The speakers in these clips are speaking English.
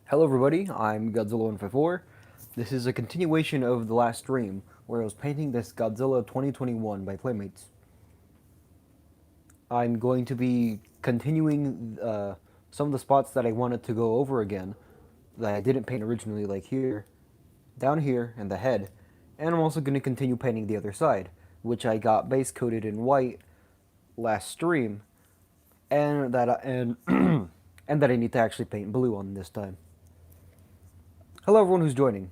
Hello everybody, I'm Godzilla 154. This is a continuation of the last stream where I was painting this Godzilla 2021 by Playmates. I'm going to be continuing some of the spots that I wanted to go over again that I didn't paint originally, like here, down here, and the head. And I'm also going to continue painting the other side, which I got base coated in white last stream, and and that I need to actually paint blue on this time. Hello everyone who's joining.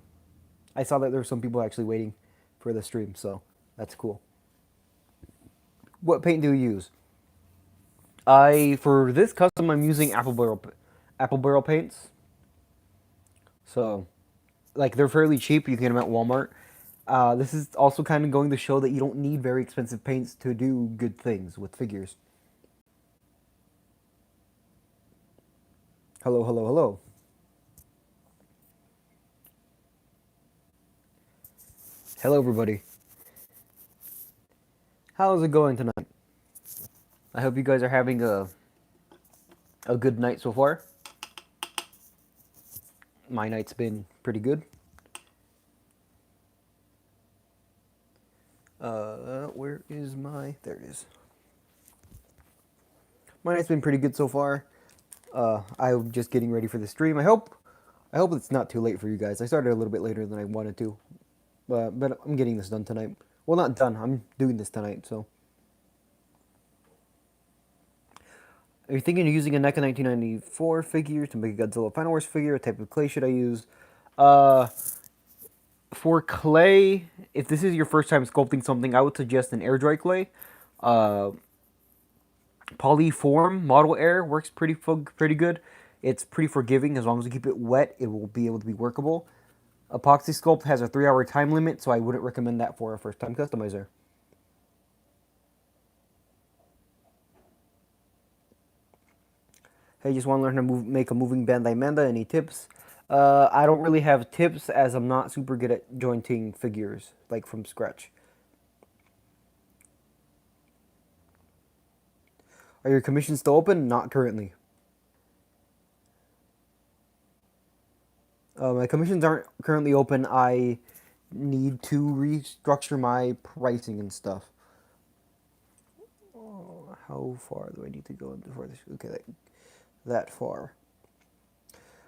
I saw that there were some people actually waiting for the stream, so that's cool. What paint do you use? For this custom I'm using apple barrel paints. So like they're fairly cheap. You can get them at Walmart. This is also kind of going to show that you don't need very expensive paints to do good things with figures. Hello, hello, hello. Hello everybody. How's it going tonight? I hope you guys are having a good night so far. My night's been pretty good. Where is there it is. My night's been pretty good so far. I'm just getting ready for the stream. I hope it's not too late for you guys. I started a little bit later than I wanted to, but I'm getting this done tonight. Well, not done. I'm doing this tonight. So, are you thinking of using a NECA 1994 figure to make a Godzilla Final Wars figure? What type of clay should I use? For clay, if this is your first time sculpting something, I would suggest an air dry clay. Polyform Model Air works pretty good. It's pretty forgiving. As long as you keep it wet, it will be able to be workable. Epoxy Sculpt has a 3-hour time limit, so I wouldn't recommend that for a first-time customizer. Hey, just want to learn how to make a moving Bandai Manda. Any tips? I don't really have tips as I'm not super good at jointing figures, like from scratch. Are your commissions still open? Not currently. My commissions aren't currently open. I need to restructure my pricing and stuff. Oh, how far do I need to go before this? Okay, that far.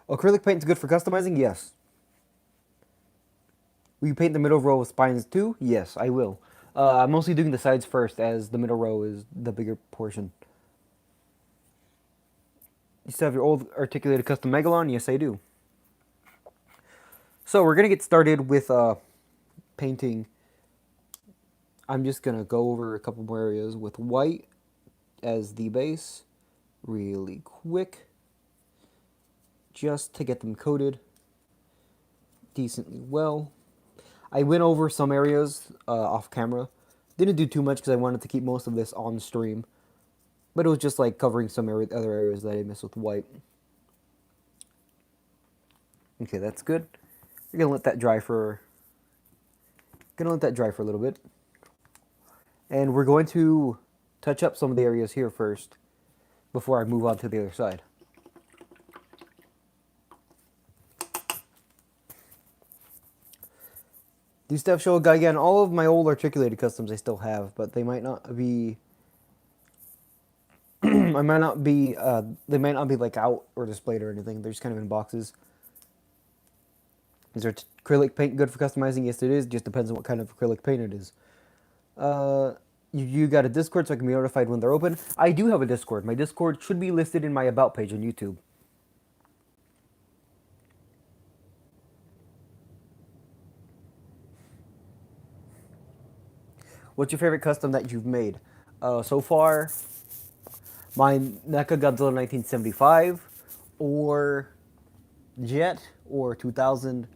Acrylic paint is good for customizing? Yes. Will you paint the middle row of spines too? Yes, I will. I'm mostly doing the sides first, as the middle row is the bigger portion. You still have your old articulated custom Megalon? Yes, I do. So we're going to get started with painting. I'm just going to go over a couple more areas with white as the base really quick, just to get them coated decently well. I went over some areas off camera. Didn't do too much because I wanted to keep most of this on stream. But it was just like covering some other areas that I missed with white. Okay, that's good. We're gonna let that dry for a little bit. And we're going to touch up some of the areas here first before I move on to the other side. Do you still have Showa Again? All of my old articulated customs I still have, but they might not be they might not be like out or displayed or anything. They're just kind of in boxes. Is there acrylic paint good for customizing? Yes, it is. Just depends on what kind of acrylic paint it is. You got a Discord so I can be notified when they're open. I do have a Discord. My Discord should be listed in my About page on YouTube. What's your favorite custom that you've made? So far, my NECA Godzilla 1975, or Jet, or 2000,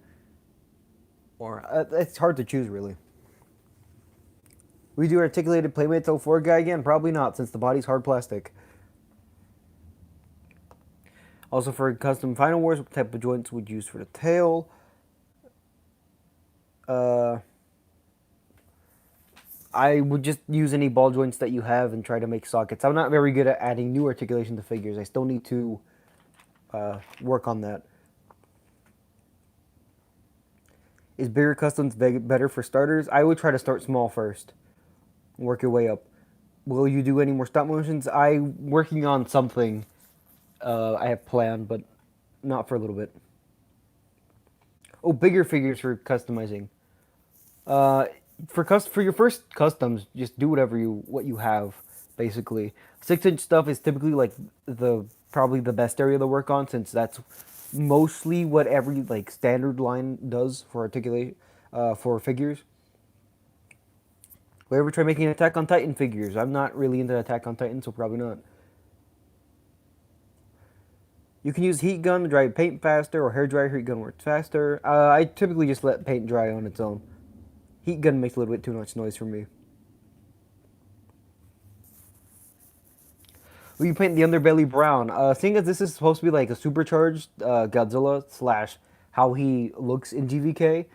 or it's hard to choose really. We do articulated Playmates 04 guy again? Probably not, since the body's hard plastic. Also for custom Final Wars, what type of joints would you use for the tail? I would just use any ball joints that you have and try to make sockets. I'm not very good at adding new articulation to figures. I still need to work on that. Is bigger customs better for starters? I would try to start small first, work your way up. Will you do any more stop motions? I'm working on something I have planned, but not for a little bit. Oh, bigger figures for customizing. Uh, for your first customs, just do what you have, basically. 6-inch stuff is typically like the probably the best area to work on since that's mostly what every like standard line does for articulate for figures. Will you ever try making Attack on Titan figures? I'm not really into Attack on Titan, so probably not. You can use heat gun to dry paint faster, or hair dryer heat gun works faster. I typically just let paint dry on its own. Heat gun makes a little bit too much noise for me. Will you paint the underbelly brown? Seeing as this is supposed to be like a supercharged Godzilla slash how he looks in GVK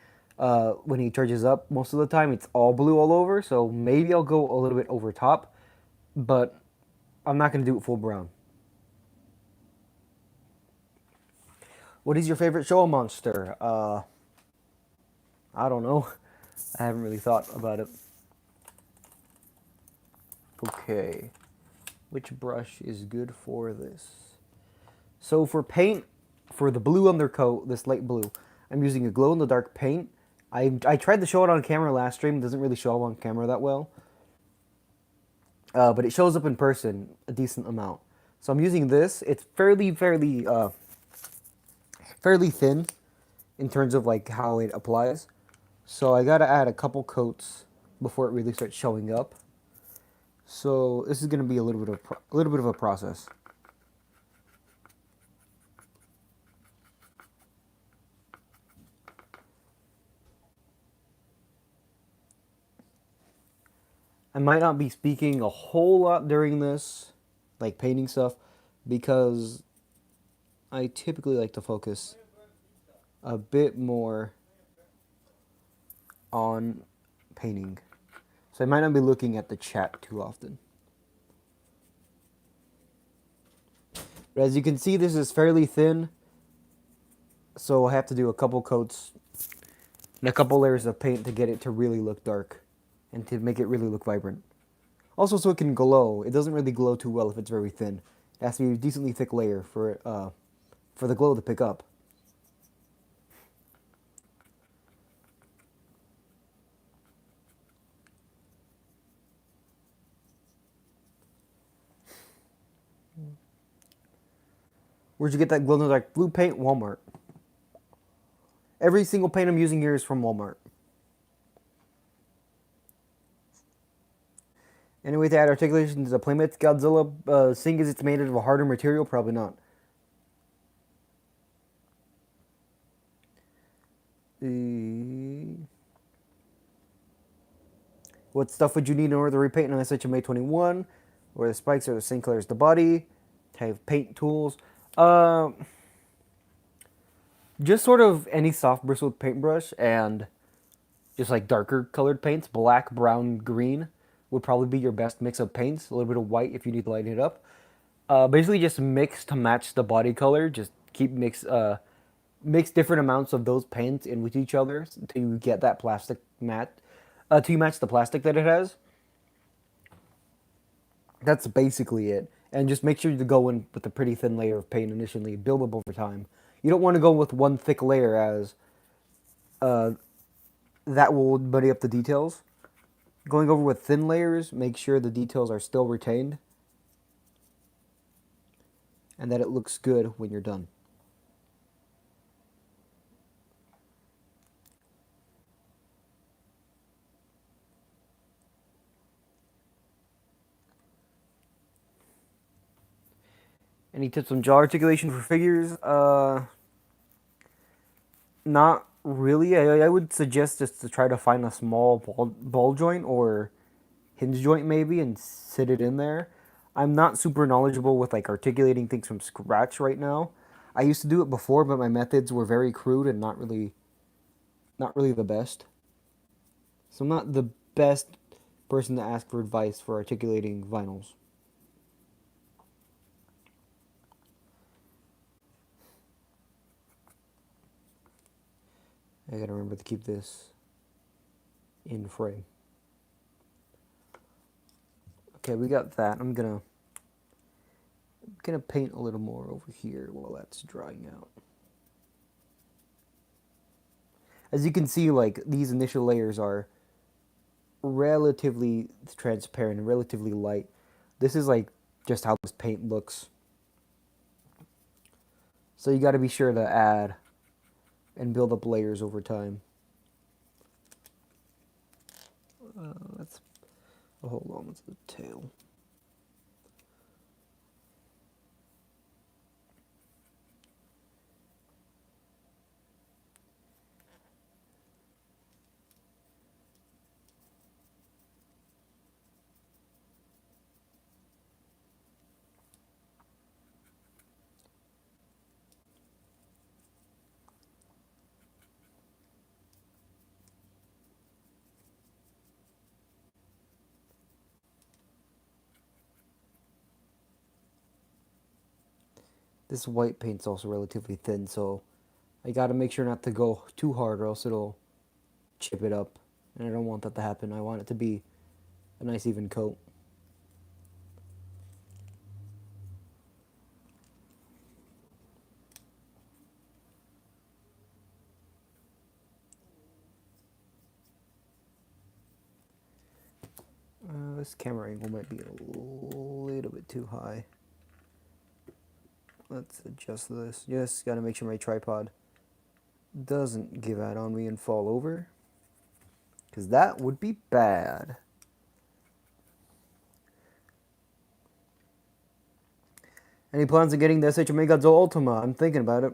when he charges up most of the time, it's all blue all over. So maybe I'll go a little bit over top, but I'm not going to do it full brown. What is your favorite show monster? I don't know. I haven't really thought about it. Okay. Which brush is good for this? So for paint, for the blue undercoat, this light blue, I'm using a glow-in-the-dark paint. I tried to show it on camera last stream. It doesn't really show up on camera that well. But it shows up in person a decent amount. So I'm using this. It's fairly thin in terms of like how it applies. So I gotta add a couple coats before it really starts showing up. So this is gonna be a little bit of a process. I might not be speaking a whole lot during this, like painting stuff, because I typically like to focus a bit more on painting. So I might not be looking at the chat too often. But as you can see, this is fairly thin, so I have to do a couple coats and a couple layers of paint to get it to really look dark and to make it really look vibrant. Also, so it can glow. It doesn't really glow too well if it's very thin. It has to be a decently thick layer for the glow to pick up. Where'd you get that glow-in-the-dark blue paint? Walmart. Every single paint I'm using here is from Walmart. Any way to add articulation to the Playmates Godzilla, seeing as it's made out of a harder material? Probably not. What stuff would you need in order to repaint an SHMA 21? Where the spikes are the same color as the body. Have paint tools. Just sort of any soft bristled paintbrush and just like darker colored paints. Black, brown, green would probably be your best mix of paints. A little bit of white if you need to lighten it up. Basically just mix to match the body color. Just keep mix different amounts of those paints in with each other to get that plastic matte, to match the plastic that it has. That's basically it. And just make sure to go in with a pretty thin layer of paint initially, build up over time. You don't want to go with one thick layer as uh, that will muddy up the details. Going over with thin layers, make sure the details are still retained and that it looks good when you're done. Any tips on jaw articulation for figures? Not really. I would suggest just to try to find a small ball joint or hinge joint maybe and sit it in there. I'm not super knowledgeable with like articulating things from scratch right now. I used to do it before, but my methods were very crude and not really the best. So I'm not the best person to ask for advice for articulating vinyls. I gotta remember to keep this in frame. Okay, we got that. I'm gonna paint a little more over here while that's drying out. As you can see, like these initial layers are relatively transparent and relatively light. This is like just how this paint looks. So you got to be sure to add and build up layers over time. Let's hold on to the tail. This white paint's also relatively thin, so I got to make sure not to go too hard or else it'll chip it up. And I don't want that to happen. I want it to be a nice even coat. This camera angle might be a little bit too high. Let's adjust this. Just gotta make sure my tripod doesn't give out on me and fall over, because that would be bad. Any plans on getting the SHMA Godzilla Ultima? I'm thinking about it.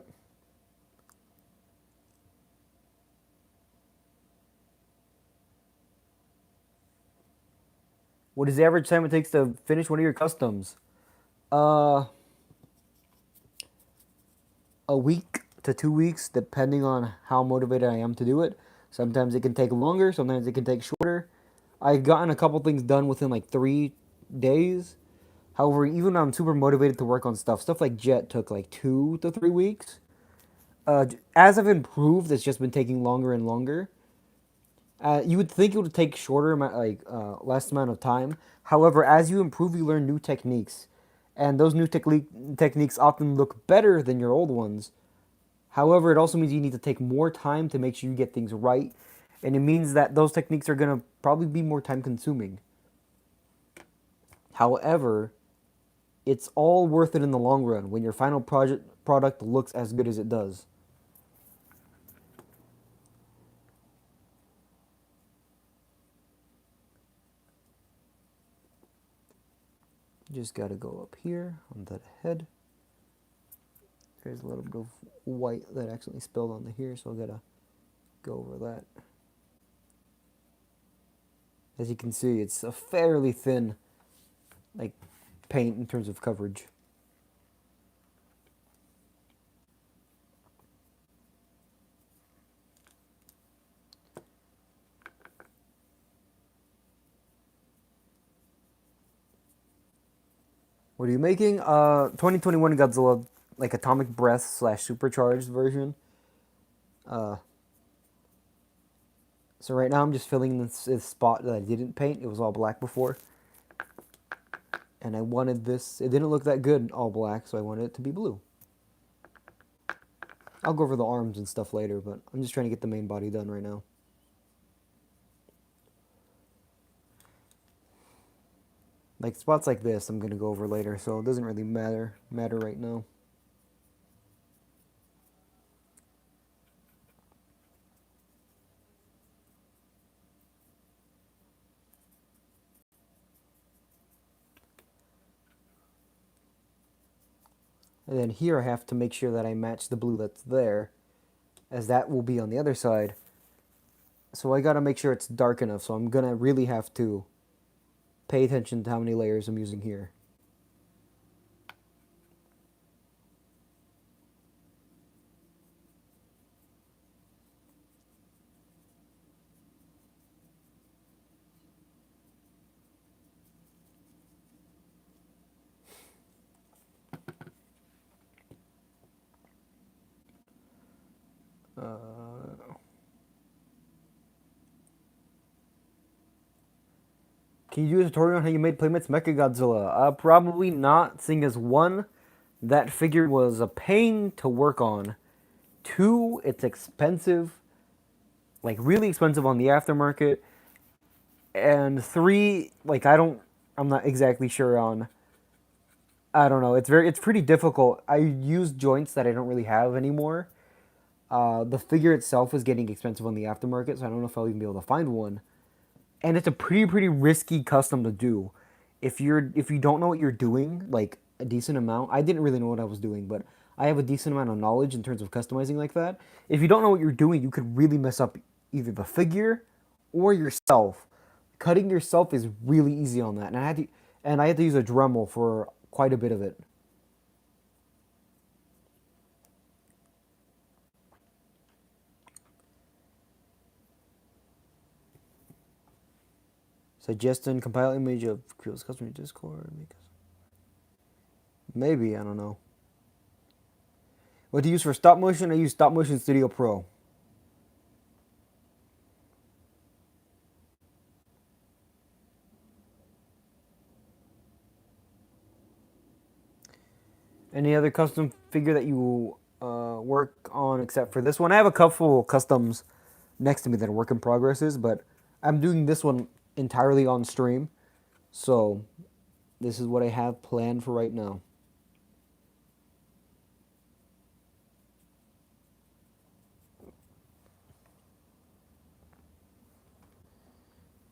What is the average time it takes to finish one of your customs? Uh, a week to 2 weeks, depending on how motivated I am to do it. Sometimes it can take longer, sometimes it can take shorter. I've gotten a couple things done within like 3 days. However, even when I'm super motivated to work on stuff like Jet took like 2 to 3 weeks. As I've improved, it's just been taking longer and longer. You would think it would take shorter amount, less amount of time. However, as you improve, you learn new techniques, and those new techniques often look better than your old ones. However, it also means you need to take more time to make sure you get things right, and it means that those techniques are gonna probably be more time consuming. However, it's all worth it in the long run when your final product looks as good as it does. Just gotta go up here on that head. There's a little bit of white that accidentally spilled onto here, so I gotta go over that. As you can see, it's a fairly thin, like, paint in terms of coverage. What are you making? 2021 Godzilla, like Atomic Breath slash supercharged version. Uh, so right now I'm just filling this spot that I didn't paint. It was all black before. And I wanted this, it didn't look that good all black, so I wanted it to be blue. I'll go over the arms and stuff later, but I'm just trying to get the main body done right now. Like spots like this I'm gonna go over later, so it doesn't really matter right now. And then here I have to make sure that I match the blue that's there, as that will be on the other side. So I gotta make sure it's dark enough, so I'm gonna really have to pay attention to how many layers I'm using here. Can you do a tutorial on how you made Playmates Mecha Godzilla? Probably not, seeing as one, that figure was a pain to work on. Two, it's expensive, like really expensive on the aftermarket. And three, like I'm not exactly sure on. I don't know. It's pretty difficult. I use joints that I don't really have anymore. The figure itself is getting expensive on the aftermarket, so I don't know if I'll even be able to find one. And it's a pretty risky custom to do. If you don't know what you're doing, like a decent amount, I didn't really know what I was doing, but I have a decent amount of knowledge in terms of customizing like that. If you don't know what you're doing, you could really mess up either the figure or yourself. Cutting yourself is really easy on that, and I had to use a Dremel for quite a bit of it. Suggest and compile image of Creel's customer Discord. Maybe, I don't know. What do you use for stop motion? I use Stop Motion Studio Pro. Any other custom figure that you work on except for this one? I have a couple customs next to me that are work in progresses, but I'm doing this one entirely on stream. So this is what I have planned for right now.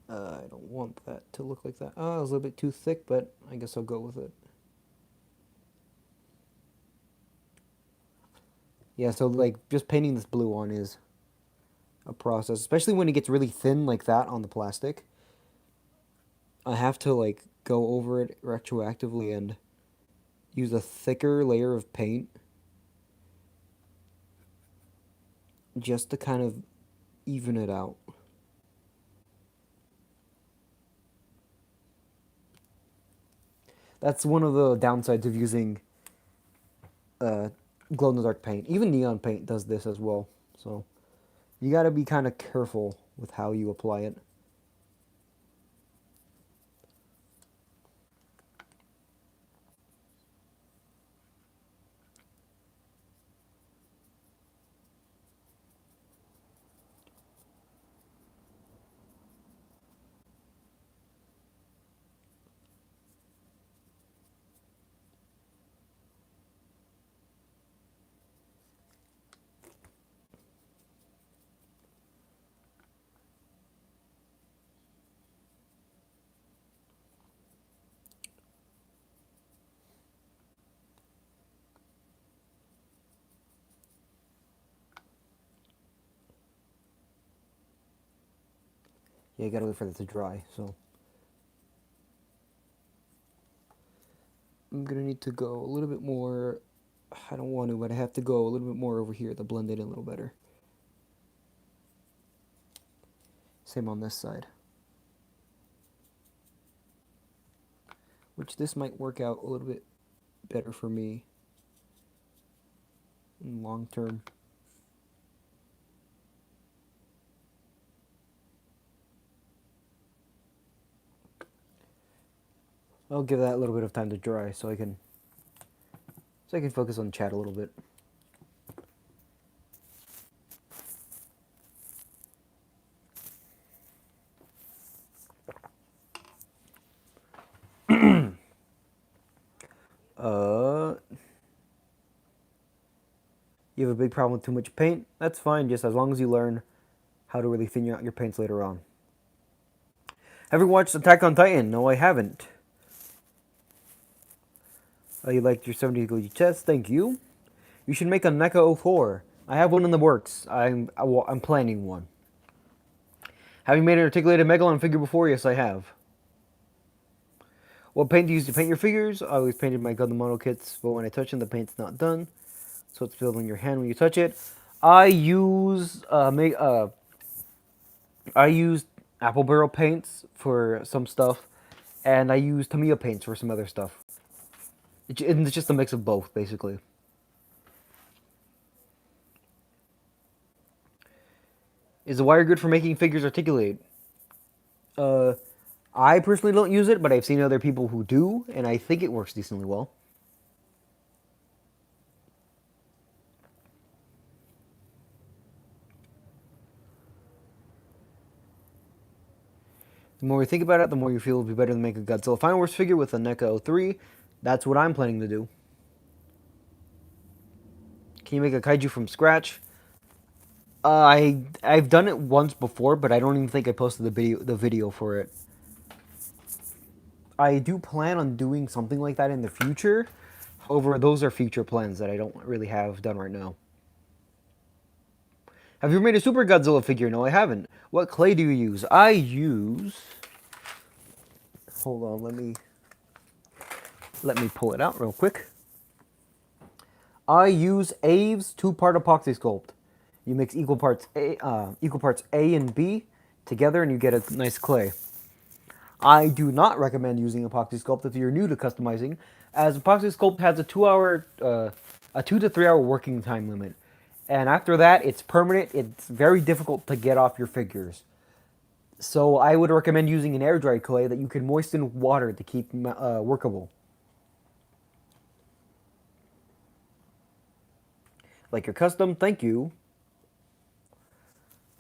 I don't want that to look like that. Oh, it was a little bit too thick, but I guess I'll go with it. Yeah, so like just painting this blue on is a process, especially when it gets really thin like that on the plastic. I have to like go over it retroactively and use a thicker layer of paint just to kind of even it out. That's one of the downsides of using uh, glow in the dark paint. Even neon paint does this as well. So you got to be kind of careful with how you apply it. Yeah, you got to wait for it to dry. So I'm gonna need to go a little bit more. I don't want to, but I have to go a little bit more over here to blend it in a little better. Same on this side. Which this might work out a little bit better for me in long term. I'll give that a little bit of time to dry so I can focus on chat a little bit. uh you have a big problem with too much paint? That's fine, just as long as you learn how to really thin out your paints later on. Have you watched Attack on Titan? No, I haven't. You liked your 70 degree chest? Thank you. You should make a NECA 04. I have one in the works. I'm planning one. Have you made an articulated Megalon figure before? Yes, I have. What paint do you use to paint your figures? I always painted my Gundam model kits, but when I touch them, the paint's not done, so it's filled on your hand when you touch it. I use I used apple barrel paints for some stuff, and I used Tamiya paints for some other stuff. It's just a mix of both, basically. Is the wire good for making figures articulate? Uh, I personally don't use it, but I've seen other people who do, and I think it works decently well. The more you think about it, the more you feel it would be better to make a Godzilla Final Wars figure with a NECA O3. That's what I'm planning to do. Can you make a kaiju from scratch? I've done it once before, but I don't even think I posted the video for it. I do plan on doing something like that in the future. However, those are future plans that I don't really have done right now. Have you ever made a Super Godzilla figure? No, I haven't. What clay do you use? I use. Hold on, let me pull it out real quick. I use Aves two-part epoxy sculpt. You mix equal parts A and B together, and you get a nice clay. I do not recommend using epoxy sculpt if you're new to customizing, as epoxy sculpt has a 2 to 3 hour working time limit, and after that, it's permanent. It's very difficult to get off your figures. So I would recommend using an air dry clay that you can moisten water to keep workable. Like your custom, thank you.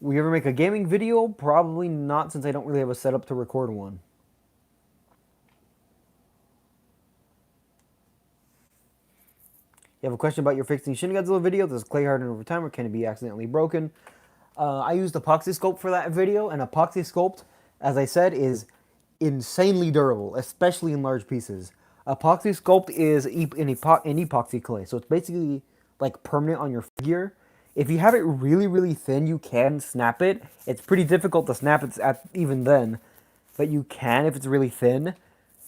Will you ever make a gaming video? Probably not, since I don't really have a setup to record one. You have a question about your fixing Shin Godzilla video? Does clay harden over time, or can it be accidentally broken? I used epoxy sculpt for that video, and epoxy sculpt, as I said, is insanely durable, especially in large pieces. Epoxy sculpt is an epoxy clay, so it's basically like permanent on your figure. If you have it really, really thin, you can snap it. It's pretty difficult to snap it even then, but you can if it's really thin,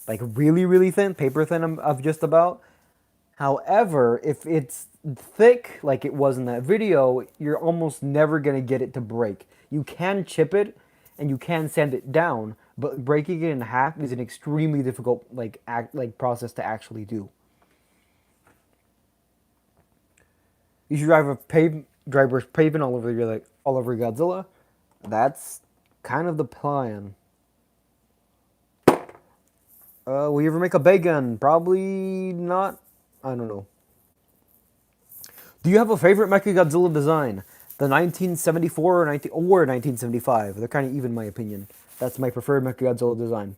like really, really thin, paper thin of just about. However, if it's thick like it was in that video, you're almost never going to get it to break. You can chip it and you can sand it down, but breaking it in half is an extremely difficult process to actually do. You should dry brush pavement all over Godzilla. That's kind of the plan. Will you ever make a Baygun? Probably not. I don't know. Do you have a favorite Mechagodzilla design? The 1974 or 1975. They're kind of even, in my opinion. That's my preferred Mechagodzilla design.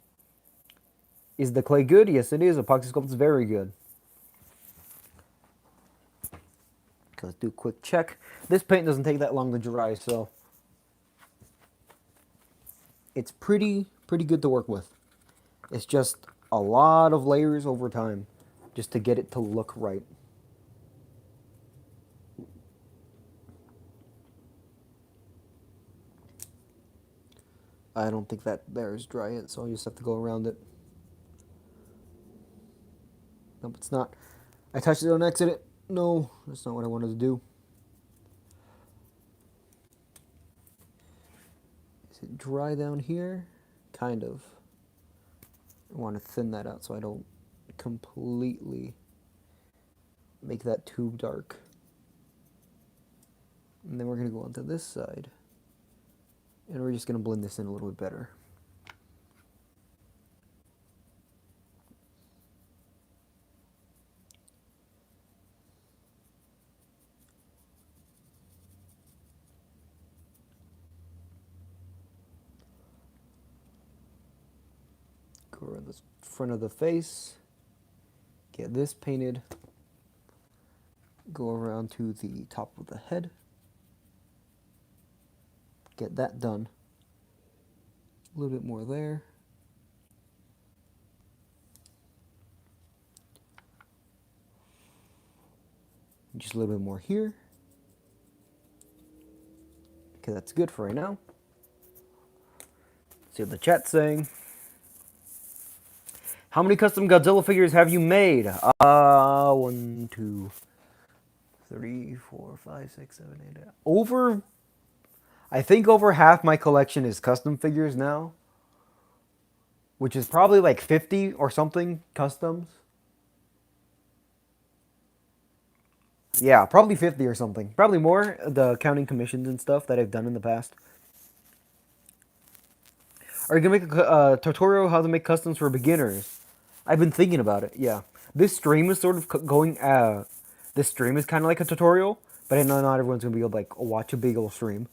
Is the clay good? Yes, it is. Epoxy sculpt is very good. Okay, let's do a quick check. This paint doesn't take that long to dry, so it's pretty good to work with. It's just a lot of layers over time just to get it to look right. I don't think that there is dry yet, so I'll just have to go around it. Nope, it's not. I touched it on accident. No, that's not what I wanted to do. Is it dry down here? Kind of. I want to thin that out so I don't completely make that too dark. And then we're going to go onto this side. And we're just going to blend this in a little bit better. Go around the front of the face. Get this painted. Go around to the top of the head. Get that done. A little bit more there. Just a little bit more here. Okay, that's good for right now. See what the chat's saying. How many custom Godzilla figures have you made? 1, 2, 3, 4, 5, 6, 7, 8. I think over half my collection is custom figures now, which is probably like 50 or something customs. Yeah, probably 50 or something. Probably more, the counting commissions and stuff that I've done in the past. Are you gonna make a tutorial how to make customs for beginners? I've been thinking about it. Yeah, this stream is sort of going. This stream is kind of like a tutorial, but I know not everyone's gonna be able to like watch a big old stream.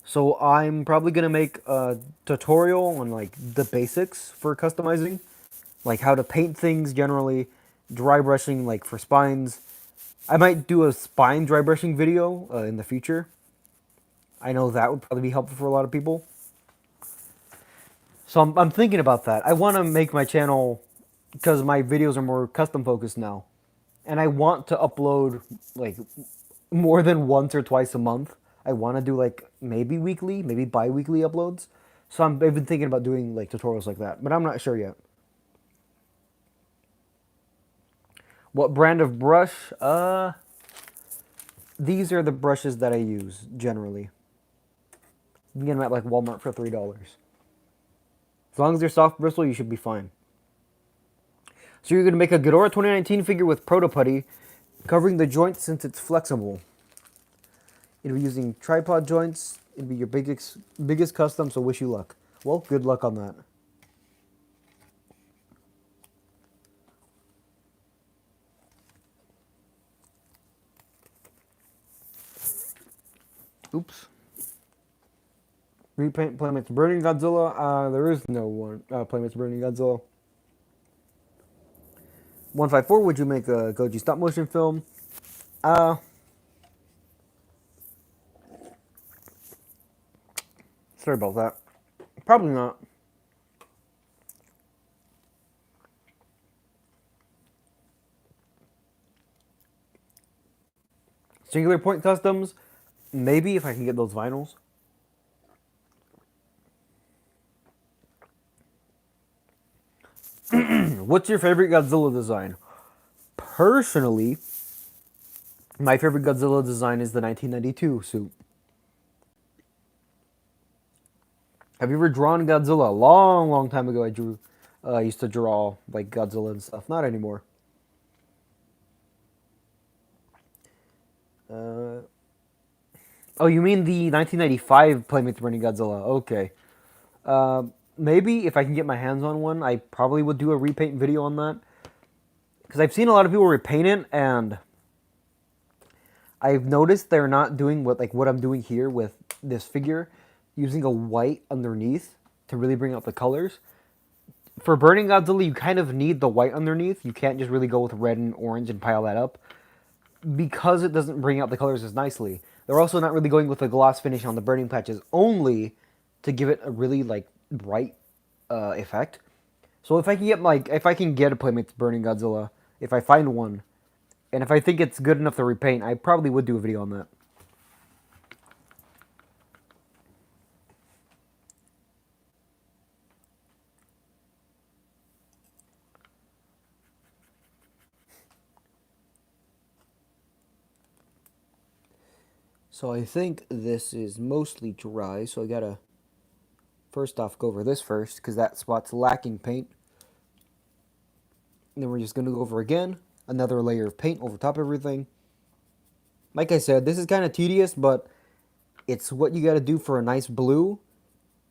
So I'm probably gonna make a tutorial on like the basics for customizing, like how to paint things generally, dry brushing like for spines. I might do a spine dry brushing video in the future. I know that would probably be helpful for a lot of people. So I'm thinking about that. I want to make my channel because my videos are more custom focused now, and I want to upload like more than once or twice a month. I want to do like maybe weekly, maybe bi-weekly uploads. So I've been thinking about doing like tutorials like that, but I'm not sure yet. What brand of brush? These are the brushes that I use generally. You can get them at like Walmart for $3. As long as they're soft bristle, you should be fine. So you're gonna make a Ghidorah 2019 figure with Proto Putty, covering the joint since it's flexible. It'll be using tripod joints. It'll be your biggest custom, so wish you luck. Well, good luck on that. Oops. Repaint Playmates Burning Godzilla. There is no one. Playmates Burning Godzilla. 154, would you make a Goji stop motion film? Sorry about that. Probably not. Singular point customs, maybe if I can get those vinyls. What's your favorite Godzilla design? Personally, my favorite Godzilla design is the 1992 suit. Have you ever drawn Godzilla? A long, long time ago, I used to draw like Godzilla and stuff. Not anymore. Oh, you mean the 1995 Playmates Burning Godzilla? Okay. Maybe if I can get my hands on one, I probably would do a repaint video on that. Because I've seen a lot of people repaint it, and I've noticed they're not doing what I'm doing here with this figure, using a white underneath to really bring out the colors. For Burning Godzilla, you kind of need the white underneath. You can't just really go with red and orange and pile that up, because it doesn't bring out the colors as nicely. They're also not really going with a gloss finish on the burning patches only to give it a really like bright effect. So if I can get a Playmates Burning Godzilla, if I find one, and if I think it's good enough to repaint, I probably would do a video on that. So I think this is mostly dry, so I gotta first off go over this first, because that spot's lacking paint. And then we're just gonna go over again, another layer of paint over top of everything. Like I said, this is kind of tedious, but it's what you gotta do for a nice blue,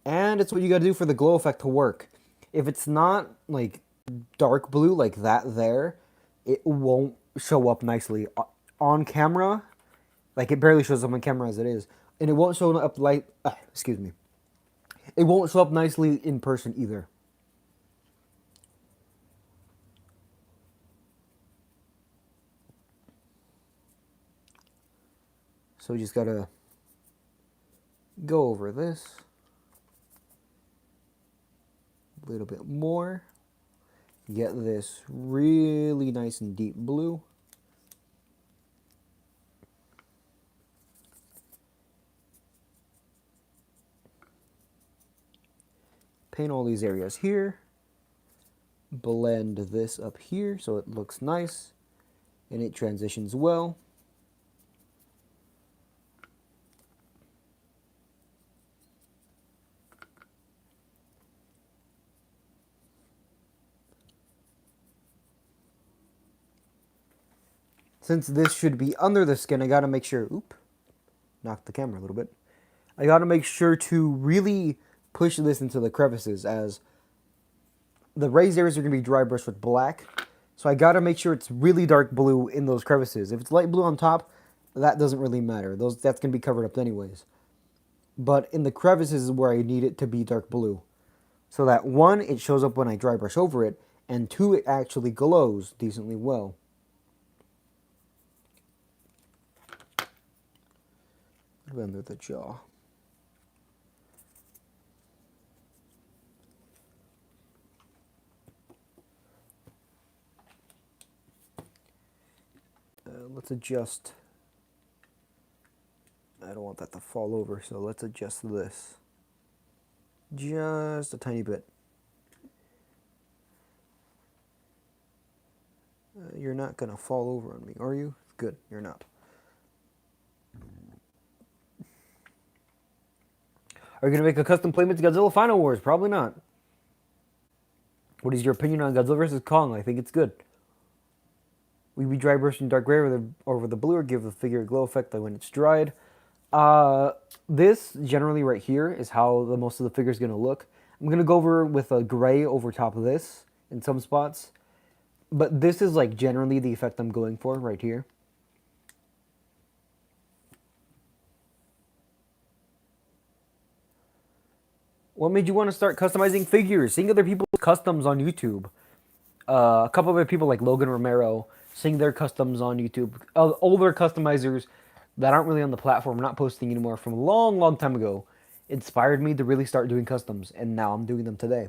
and it's what you gotta do for the glow effect to work. If it's not like dark blue like that there, it won't show up nicely on camera. Like, it barely shows up on camera as it is. And it won't show up like... excuse me. It won't show up nicely in person either. So we just gotta go over this a little bit more. Get this really nice and deep blue. Paint all these areas here. Blend this up here so it looks nice and it transitions well. Since this should be under the skin, I gotta make sure, knocked the camera a little bit. I gotta make sure to really push this into the crevices, as the raised areas are going to be dry brushed with black. So I got to make sure it's really dark blue in those crevices. If it's light blue on top, that doesn't really matter. That's going to be covered up anyways. But in the crevices is where I need it to be dark blue. So that one, it shows up when I dry brush over it, and two, it actually glows decently well. Under the jaw. Let's adjust. I don't want that to fall over, so let's adjust this. Just a tiny bit. You're not going to fall over on me, are you? Good, you're not. Are you going to make a custom Playmates Godzilla Final Wars? Probably not. What is your opinion on Godzilla vs. Kong? I think it's good. We be dry brushing dark gray over the blue, or give the figure a glow effect like when it's dried. This, generally right here, is how most of the figure is going to look. I'm going to go over with a gray over top of this in some spots. But this is like generally the effect I'm going for right here. What made you want to start customizing figures? Seeing other people's customs on YouTube. A couple of other people like Logan Romero, seeing their customs on YouTube. Older customizers that aren't really on the platform, not posting anymore, from a long, long time ago, inspired me to really start doing customs. And now I'm doing them today.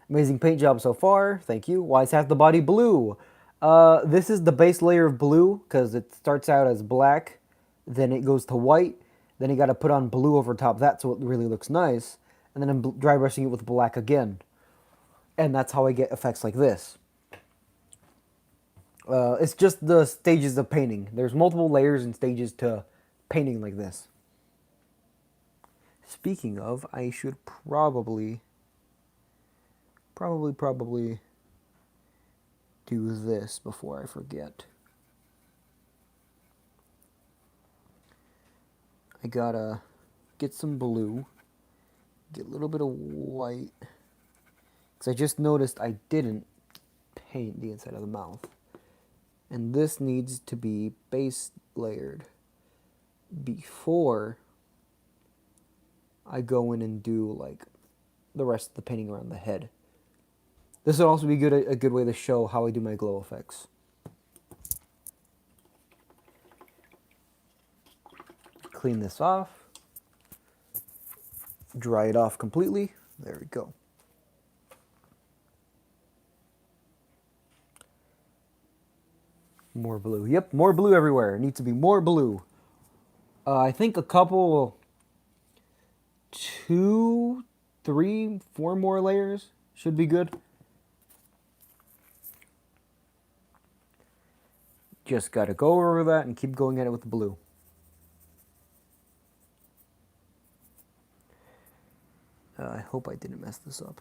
Amazing paint job so far. Thank you. Why is half the body blue? This is the base layer of blue, because it starts out as black, then it goes to white, then you got to put on blue over top of that so it really looks nice, and then I'm dry brushing it with black again. And that's how I get effects like this. It's just the stages of painting. There's multiple layers and stages to painting like this. Speaking of, I should probably do this before I forget. I gotta get some blue, get a little bit of white, because I just noticed I didn't paint the inside of the mouth. And this needs to be base layered before I go in and do like the rest of the painting around the head. This would also be a good way to show how I do my glow effects. Clean this off. Dry it off completely. There we go. More blue. Yep, more blue everywhere. It needs to be more blue. I think a couple, 2, 3, 4 more layers should be good. Just gotta go over that and keep going at it with the blue. I hope I didn't mess this up.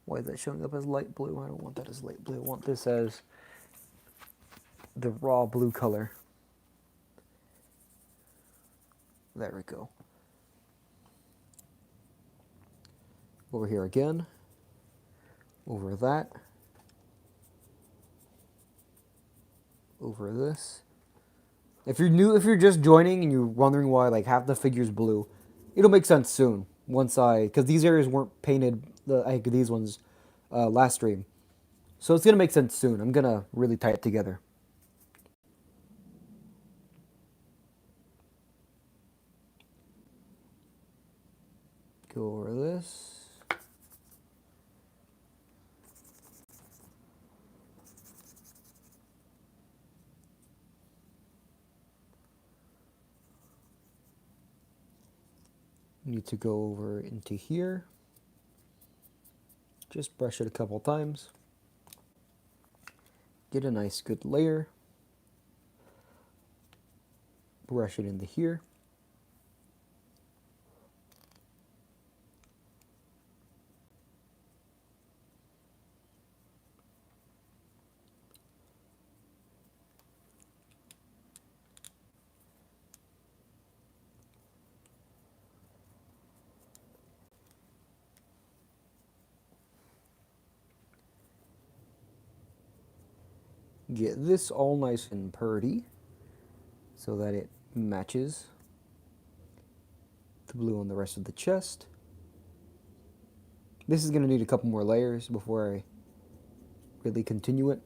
Why is that showing up as light blue? I don't want that as light blue. I want this as the raw blue color. There we go. Over here again. Over that. Over this. If you're just joining and you're wondering why like half the figure's blue, it'll make sense soon. Because these areas weren't painted, these ones, last stream. So it's gonna make sense soon. I'm gonna really tie it together. Go over this. Need to go over into here. Just brush it a couple times. Get a nice good layer. Brush it into here. Get this all nice and purty so that it matches the blue on the rest of the chest. This is going to need a couple more layers before I really continue it.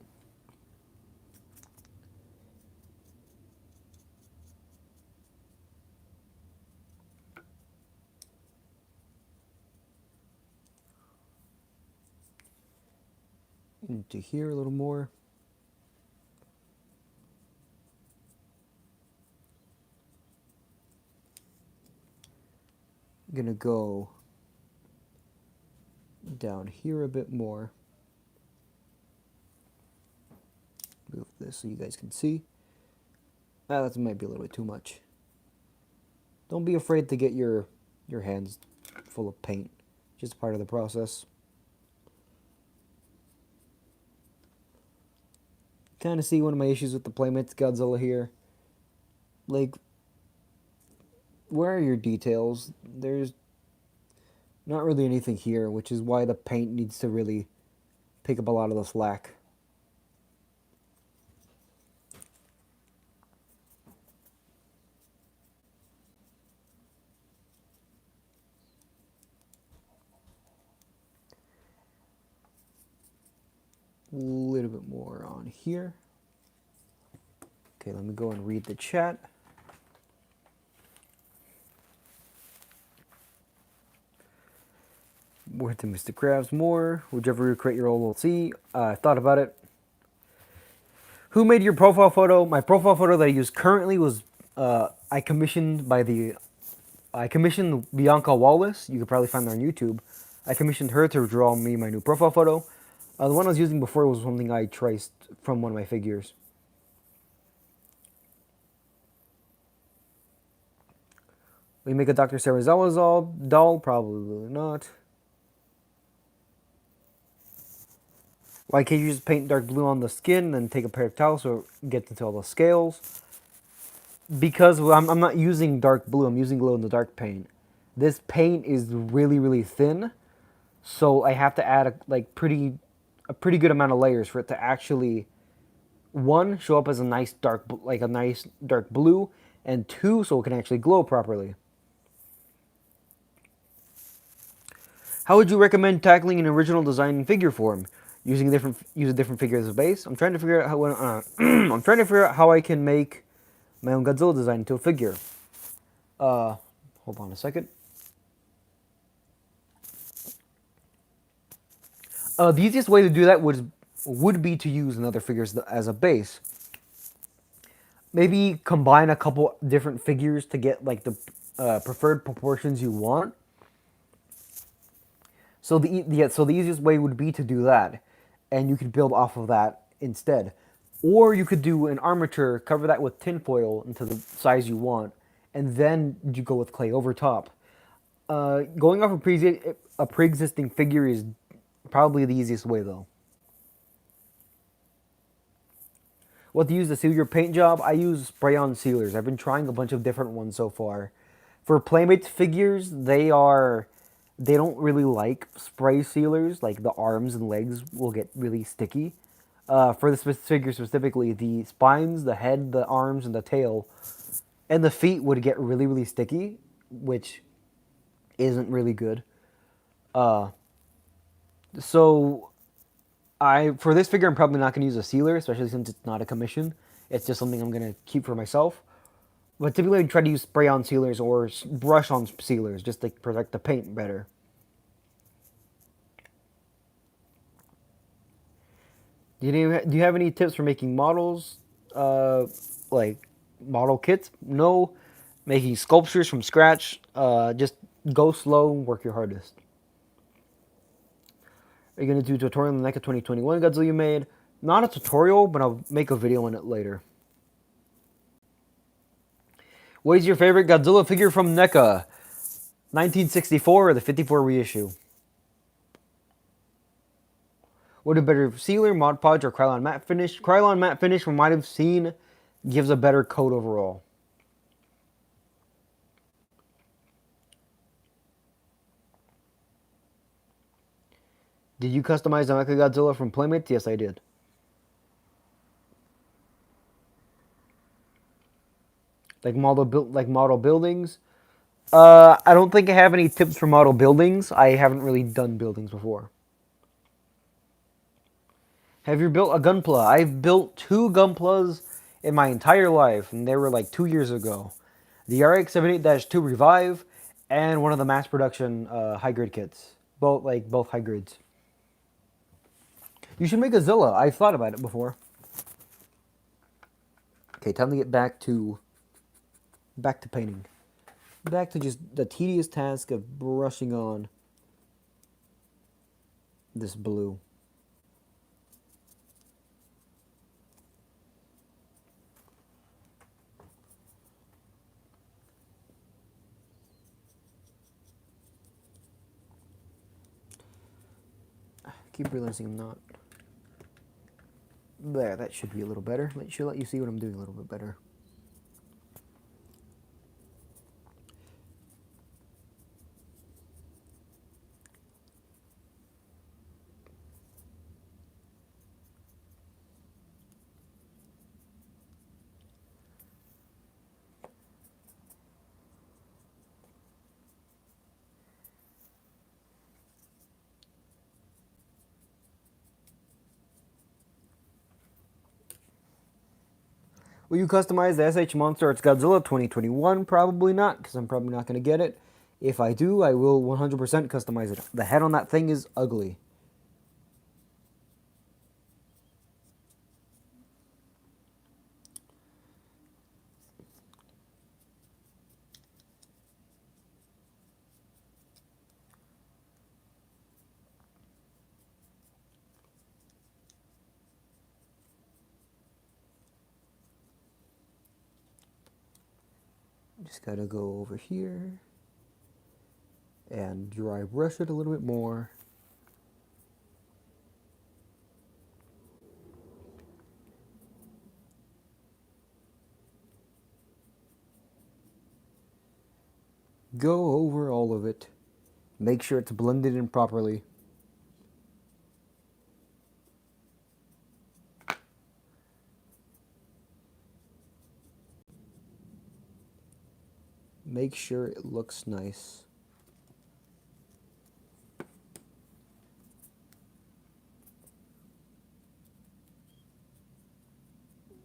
Into here a little more. I'm gonna go down here a bit more. Move this so you guys can see. That might be a little bit too much. Don't be afraid to get your hands full of paint. Just part of the process. Kind of see one of my issues with the Playmates Godzilla here. Like, where are your details? There's not really anything here, which is why the paint needs to really pick up a lot of the slack. A little bit more on here. Okay, let me go and read the chat. Where to Mr. Krabs more? Would you ever create your own LLC? I thought about it. Who made your profile photo? My profile photo that I use currently was I commissioned Bianca Wallace. You could probably find her on YouTube. I commissioned her to draw me my new profile photo. The one I was using before was something I traced from one of my figures. We make a Dr. Sarazawa doll? Probably not. Why can't you just paint dark blue on the skin and take a pair of towels so it gets into all the scales? Because I'm not using dark blue, I'm using glow-in-the-dark paint. This paint is really, really thin, so I have to add a pretty good amount of layers for it to actually, one, show up as a nice dark blue, and two, so it can actually glow properly. How would you recommend tackling an original design in figure form? Use a different figure as a base. I'm trying to figure out how I'm trying to figure out how I can make my own Godzilla design into a figure. Hold on a second. The easiest way to do that would be to use another figure as a base. Maybe combine a couple different figures to get like the preferred proportions you want. So the easiest way would be to do that, and you could build off of that instead. Or you could do an armature, cover that with tinfoil into the size you want, and then you go with clay over top. Going off a pre-existing figure is probably the easiest way, though. What to use to seal your paint job? I use spray-on sealers. I've been trying a bunch of different ones so far. For Playmates figures, they don't really like spray sealers. Like the arms and legs will get really sticky. For this figure specifically, the spines, the head, the arms, and the tail, and the feet would get really, really sticky, which isn't really good. So for this figure, I'm probably not going to use a sealer, especially since it's not a commission. It's just something I'm going to keep for myself. But typically, I try to use spray-on sealers or brush-on sealers just to protect the paint better. Do you have any tips for making models, like model kits? No. Making sculptures from scratch. Just go slow, work your hardest. Are you going to do a tutorial on the NECA 2021 Godzilla you made? Not a tutorial, but I'll make a video on it later. What is your favorite Godzilla figure from NECA? 1964 or the 54 reissue? What a better sealer, Mod Podge, or Krylon matte finish? Krylon matte finish, we might have seen, gives a better coat overall. Did you customize the Mecha Godzilla from Playmates? Yes, I did. like model buildings. I don't think I have any tips for model buildings. I haven't really done buildings before. Have you built a gunpla? I've built two gunplas in my entire life, and they were like 2 years ago. The RX-78-2 Revive and one of the mass production high grade kits. Both high grades. You should make a Zilla. I've thought about it before. Okay, time to get back to painting. Back to just the tedious task of brushing on this blue. I keep realizing I'm not. There, that should be a little better. That should let you see what I'm doing a little bit better. Will you customize the SH Monster Arts Godzilla 2021? Probably not, because I'm probably not going to get it. If I do, I will 100% customize it. The head on that thing is ugly. Just gotta go over here and dry brush it a little bit more. Go over all of it. Make sure it's blended in properly. Make sure it looks nice.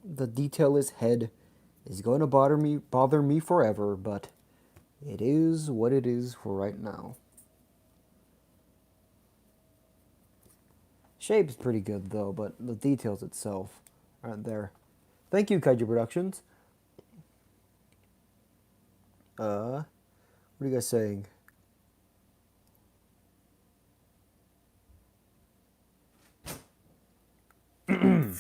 The detailless head is going to bother me forever, but it is what it is for right now. Shape's pretty good though, but the details itself aren't there. Thank you, Kaiju Productions. What are you guys saying? A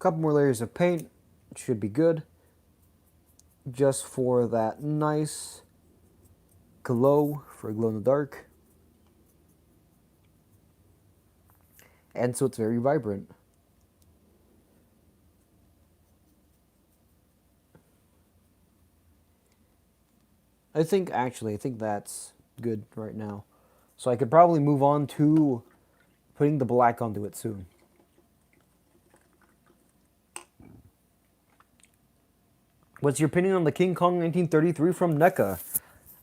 couple more layers of paint should be good. Just for that nice glow, for glow in the dark. And so it's very vibrant. I think that's good right now. So I could probably move on to putting the black onto it soon. What's your opinion on the King Kong 1933 from NECA?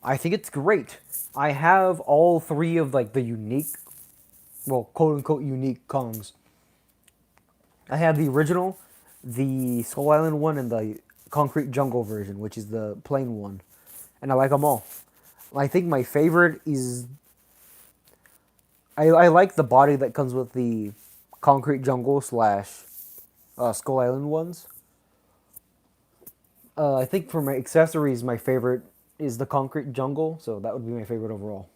I think it's great. I have all three of like the unique, well, quote unquote unique Kongs. I have the original, the Skull Island one, and the Concrete Jungle version, which is the plain one. And I like them all. I think my favorite is... I like the body that comes with the Concrete Jungle slash Skull Island ones. I think for my accessories, my favorite is the Concrete Jungle, so that would be my favorite overall.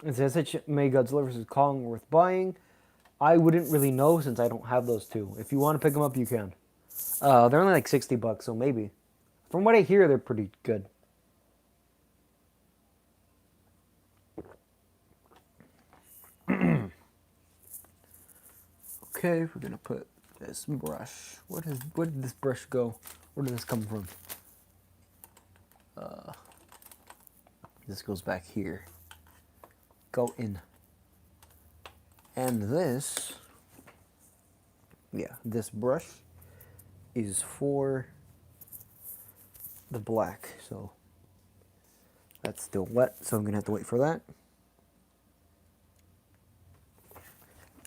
It says it made Godzilla vs. Kong worth buying. I wouldn't really know since I don't have those two. If you want to pick them up, you can. They're only like $60, so maybe. From what I hear, they're pretty good. Okay, we're gonna put this brush. Where did this brush go? Where did this come from? This goes back here. Go in. And this, yeah, this brush is for the black. So that's still wet, so I'm gonna have to wait for that.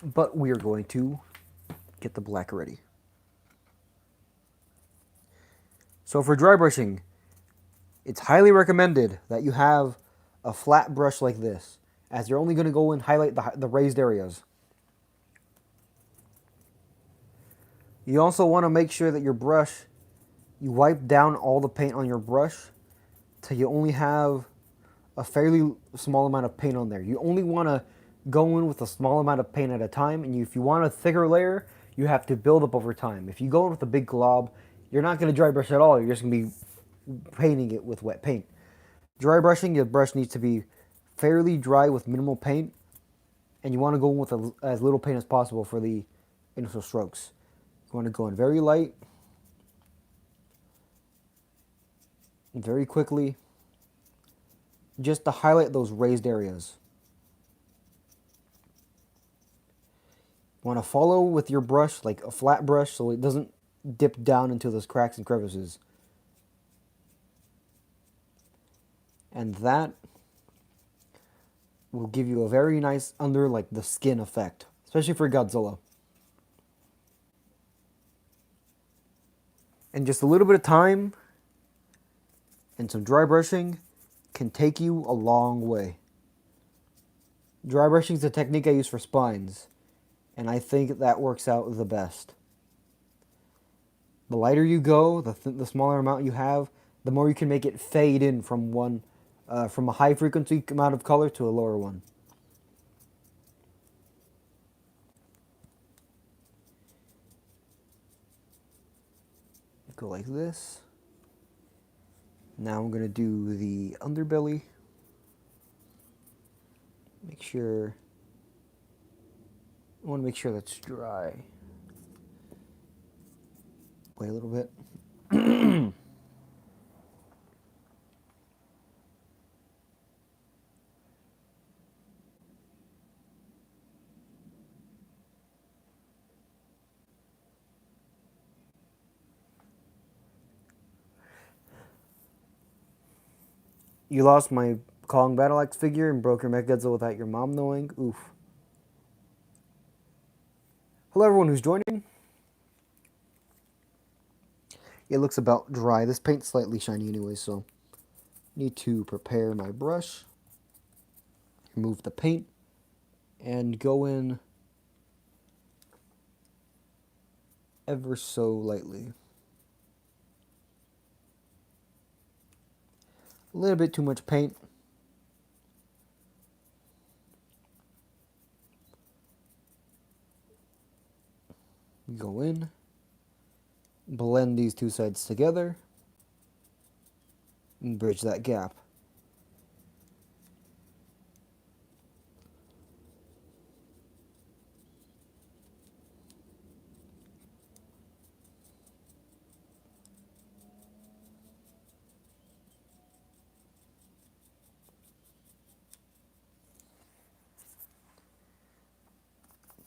But we are going to get the black ready. So for dry brushing, it's highly recommended that you have a flat brush like this, as you're only going to go and highlight the raised areas. You also want to make sure that your brush, you wipe down all the paint on your brush till you only have a fairly small amount of paint on there. You only want to go in with a small amount of paint at a time, and if you want a thicker layer, you have to build up over time. If you go in with a big glob, you're not going to dry brush at all. You're just going to be painting it with wet paint. Dry brushing, your brush needs to be fairly dry with minimal paint, and you want to go in with as little paint as possible for the initial strokes. You want to go in very light, very quickly, just to highlight those raised areas. You want to follow with your brush like a flat brush so it doesn't dip down into those cracks and crevices. And that will give you a very nice under like the skin effect, especially for Godzilla. And just a little bit of time and some dry brushing can take you a long way. Dry brushing is a technique I use for spines, and I think that works out the best. The lighter you go, the smaller amount you have, the more you can make it fade in from from a high frequency amount of color to a lower one. Go like this. Now I'm going to do the underbelly. I want to make sure that's dry. Wait a little bit. You lost my Kong Battle Axe figure and broke your Mechagodzilla without your mom knowing. Oof. Hello everyone who's joining. It looks about dry. This paint's slightly shiny anyway, so need to prepare my brush, remove the paint, and go in ever so lightly. A little bit too much paint. Go in, blend these two sides together, and bridge that gap.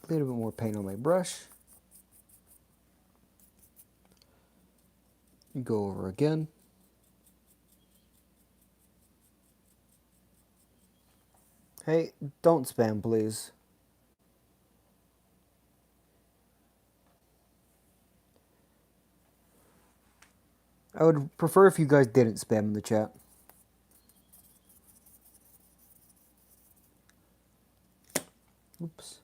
A little bit more paint on my brush. Go over again. Hey, don't spam, please. I would prefer if you guys didn't spam in the chat. Oops.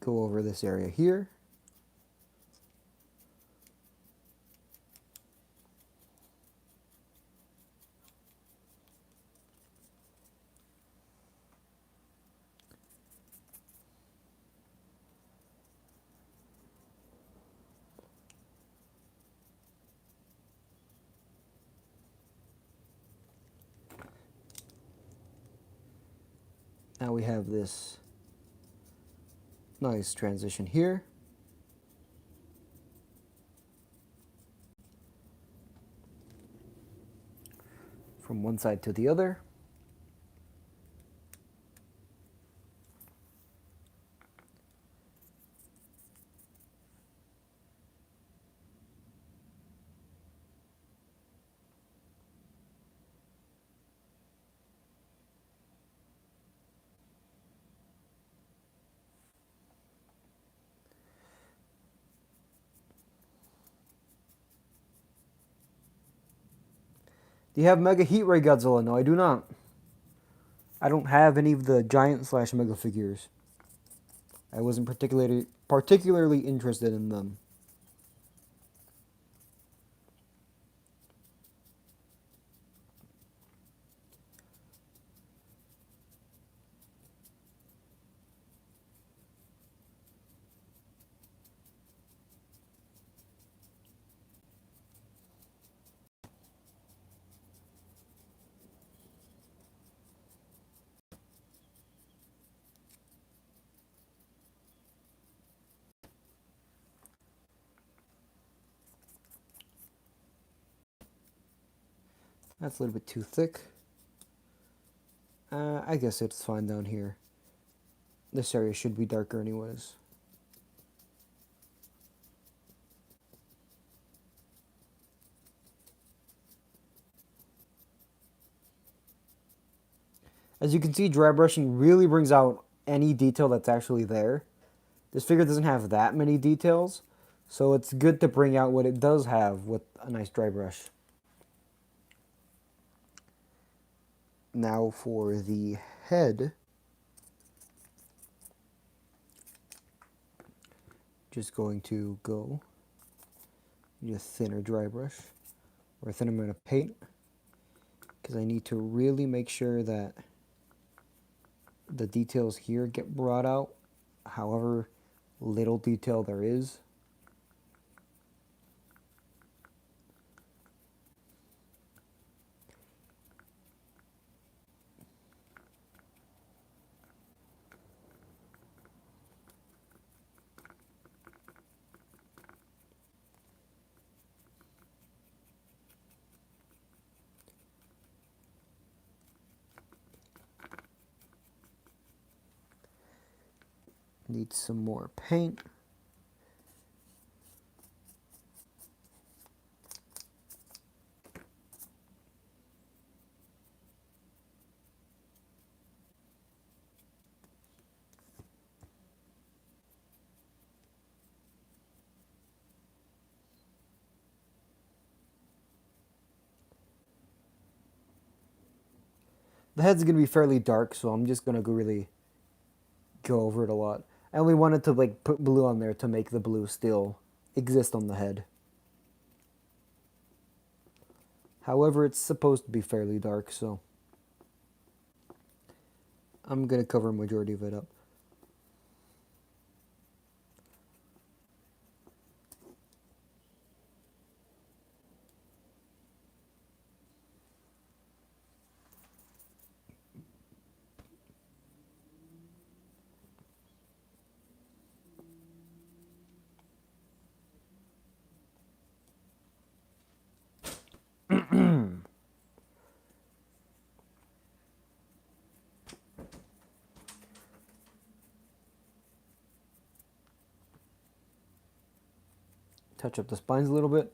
Go over this area here. Now we have this Nice transition here. From one side to the other. Do you have Mega Heat Ray Godzilla? No, I do not. I don't have any of the giant slash mega figures. I wasn't particularly interested in them. That's a little bit too thick. I guess it's fine down here. This area should be darker anyways. As you can see, dry brushing really brings out any detail that's actually there. This figure doesn't have that many details, so it's good to bring out what it does have with a nice dry brush. Now for the head. Just going to go need a thinner dry brush or a thin amount of paint because I need to really make sure that the details here get brought out, however little detail there is. Need some more paint. The head's going to be fairly dark, so I'm just going to really go over it a lot. I only wanted to like put blue on there to make the blue still exist on the head. However, it's supposed to be fairly dark, so I'm going to cover a majority of it up. Touch up the spines a little bit.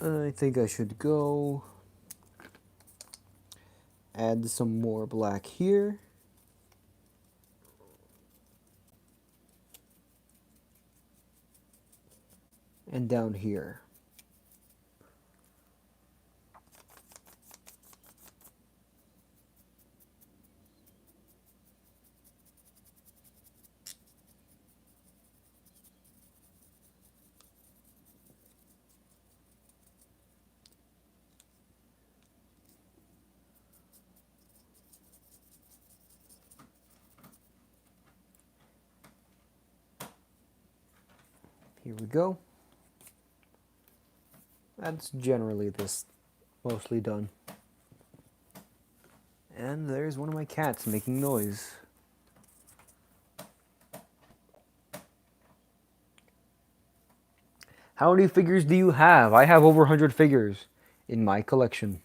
I think I should go add some more black here. And down here. Here we go. That's generally this mostly done. And there's one of my cats making noise. How many figures do you have? I have over 100 figures in my collection.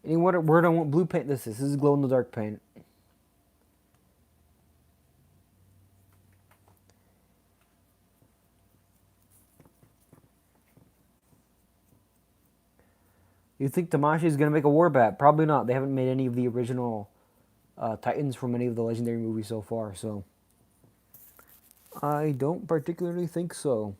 Any word I want blue paint this is. This is glow in the dark paint. You think Tamashi is going to make a Warbat? Probably not. They haven't made any of the original Titans from any of the Legendary movies so far, so I don't particularly think so.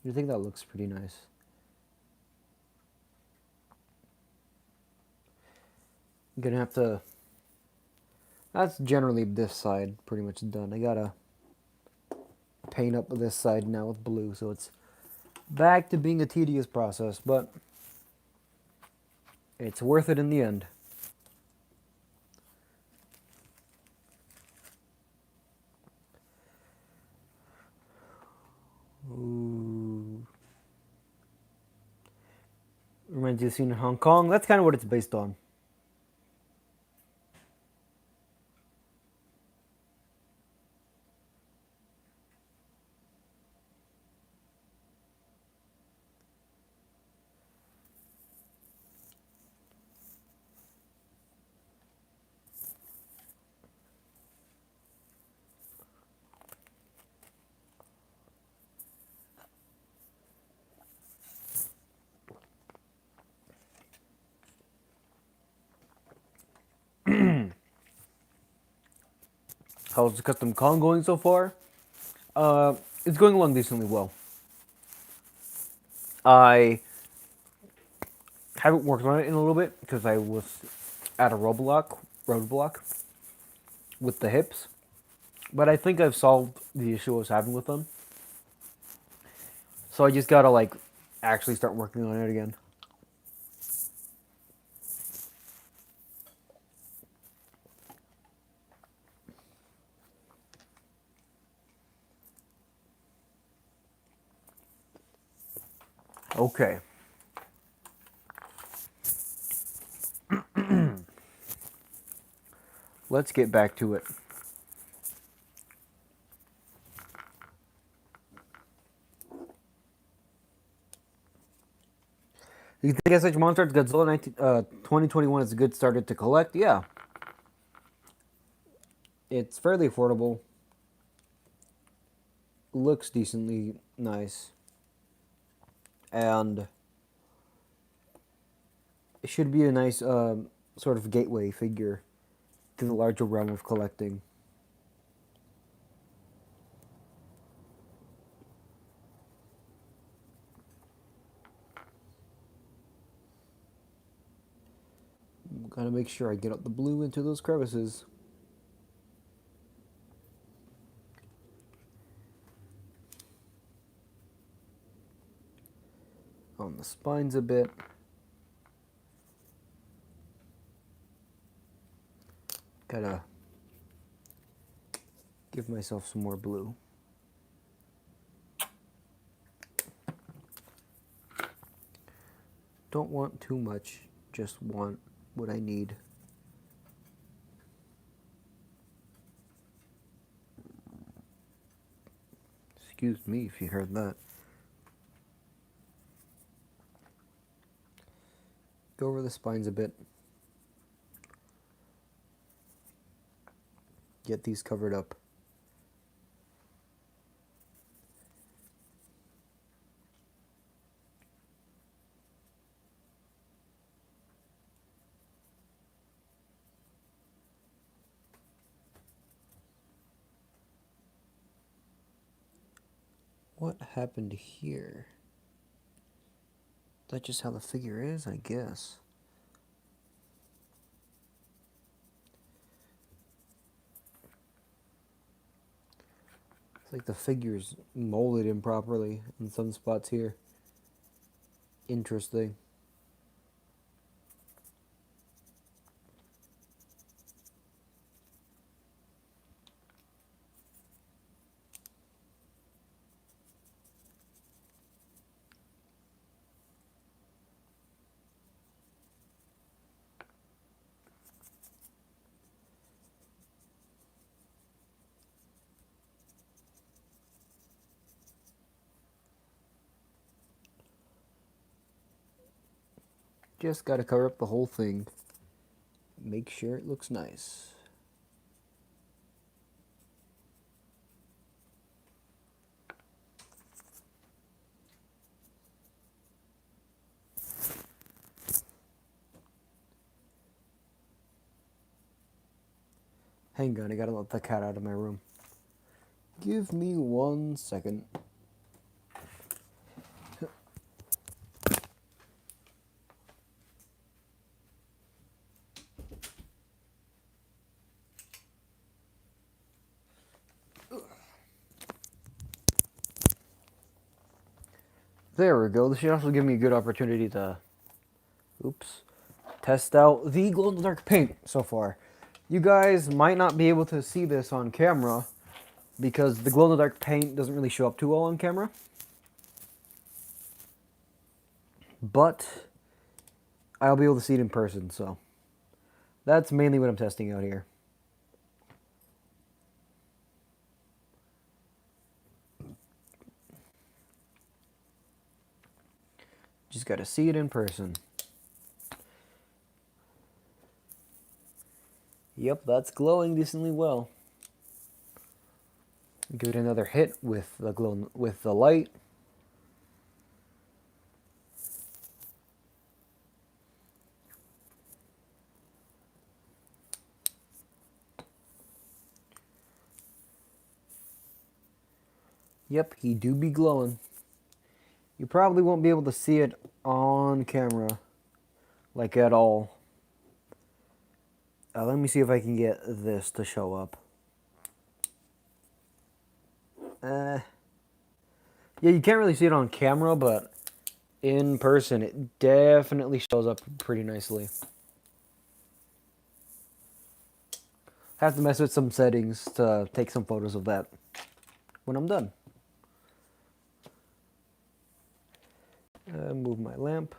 You think that looks pretty nice? I'm gonna have to. That's generally this side pretty much done. I gotta paint up this side now with blue, so it's back to being a tedious process, but it's worth it in the end. Ooh. Reminds you of the scene in Hong Kong. That's kind of what it's based on. How's the custom con going so far? It's going along decently well. I haven't worked on it in a little bit because I was at a roadblock with the hips, but I think I've solved the issue I was having with them. So I just gotta like actually start working on it again. Okay. Let's get back to it. You think SH Monster Godzilla 2021 is a good starter to collect? Yeah. It's fairly affordable. Looks decently nice. And it should be a nice sort of gateway figure to the larger realm of collecting. Gotta make sure I get up the blue into those crevices. On the spines a bit. Gotta give myself some more blue. Don't want too much, just want what I need. Excuse me if you heard that. Go over the spines a bit. Get these covered up. What happened here? That's just how the figure is, I guess. It's like the figure's molded improperly in some spots here. Interesting. Just gotta cover up the whole thing. Make sure it looks nice. Hang on, I gotta let the cat out of my room. Give me 1 second. There we go. This should also give me a good opportunity to, test out the glow-in-the-dark paint so far. You guys might not be able to see this on camera because the glow-in-the-dark paint doesn't really show up too well on camera. But I'll be able to see it in person, so that's mainly what I'm testing out here. Just gotta see it in person. Yep, that's glowing decently well. Give it another hit with the light. Yep, he do be glowing. You probably won't be able to see it on camera, like at all. Let me see if I can get this to show up. Yeah, you can't really see it on camera, but in person, it definitely shows up pretty nicely. Have to mess with some settings to take some photos of that when I'm done. Move my lamp.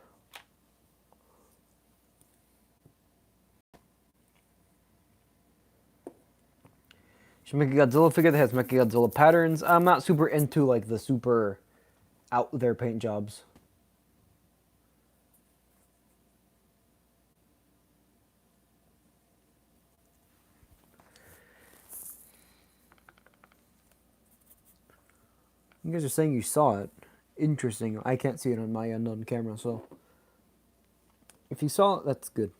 Should make a Godzilla figure that has Mechagodzilla patterns. I'm not super into like the super out there paint jobs. You guys are saying you saw it. Interesting. I can't see it on my end on camera, so if you saw it, that's good.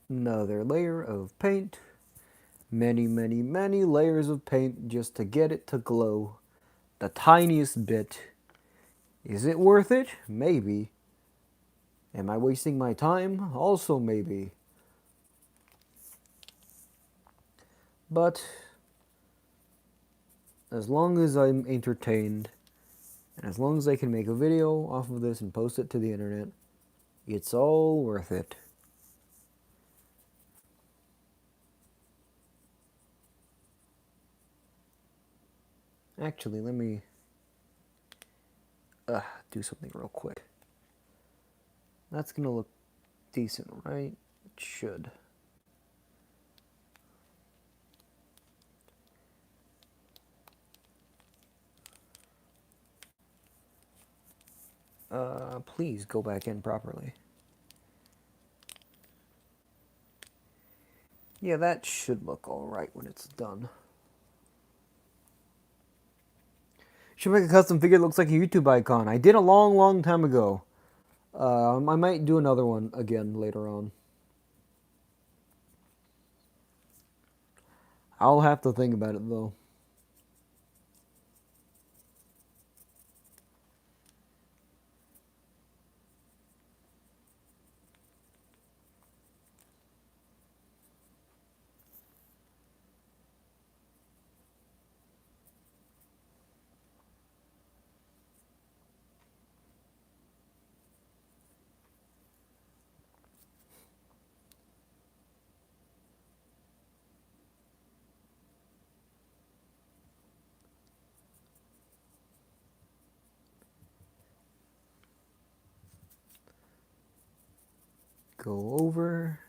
Another layer of paint. Many, many, many layers of paint just to get it to glow the tiniest bit. Is it worth it? Maybe. Am I wasting my time? Also maybe. But as long as I'm entertained, and as long as I can make a video off of this and post it to the internet, it's all worth it. Actually, let me do something real quick. That's gonna look decent, right? It should. Please go back in properly. Yeah, that should look alright when it's done. Should make a custom figure that looks like a YouTube icon. I did a long, long time ago. I might do another one again later on. I'll have to think about it though. Go over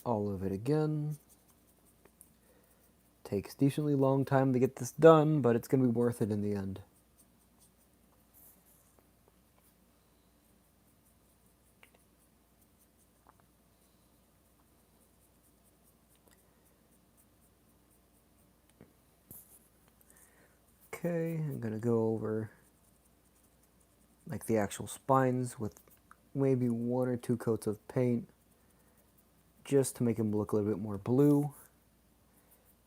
all of it again. Takes decently long time to get this done, but it's going to be worth it in the end. Okay, I'm going to go over like the actual spines with maybe one or two coats of paint just to make them look a little bit more blue,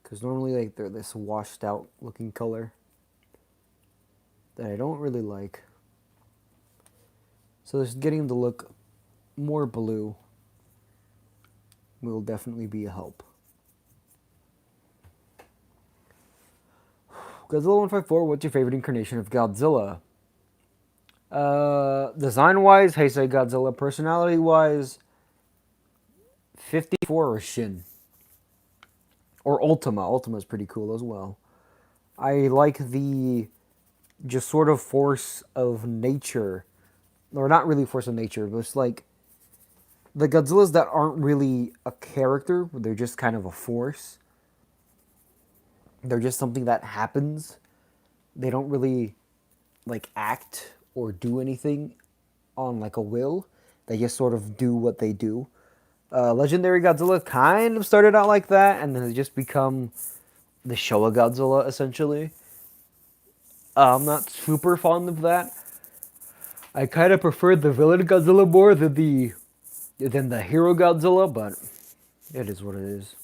because normally like they're this washed out looking color that I don't really like. So just getting them to look more blue will definitely be a help. Godzilla 154, what's your favorite incarnation of Godzilla? Design wise, Heisei Godzilla. Personality wise, 54 or Shin. Or Ultima. Ultima's pretty cool as well. I like the just sort of force of nature. Or not really force of nature, but it's like the Godzillas that aren't really a character, they're just kind of a force. They're just something that happens. They don't really like act or do anything on like a will. They just sort of do what they do. Legendary Godzilla kind of started out like that, and then it just become the Showa Godzilla essentially. I'm not super fond of that. I kind of prefer the villain Godzilla more than the hero Godzilla, but it is what it is.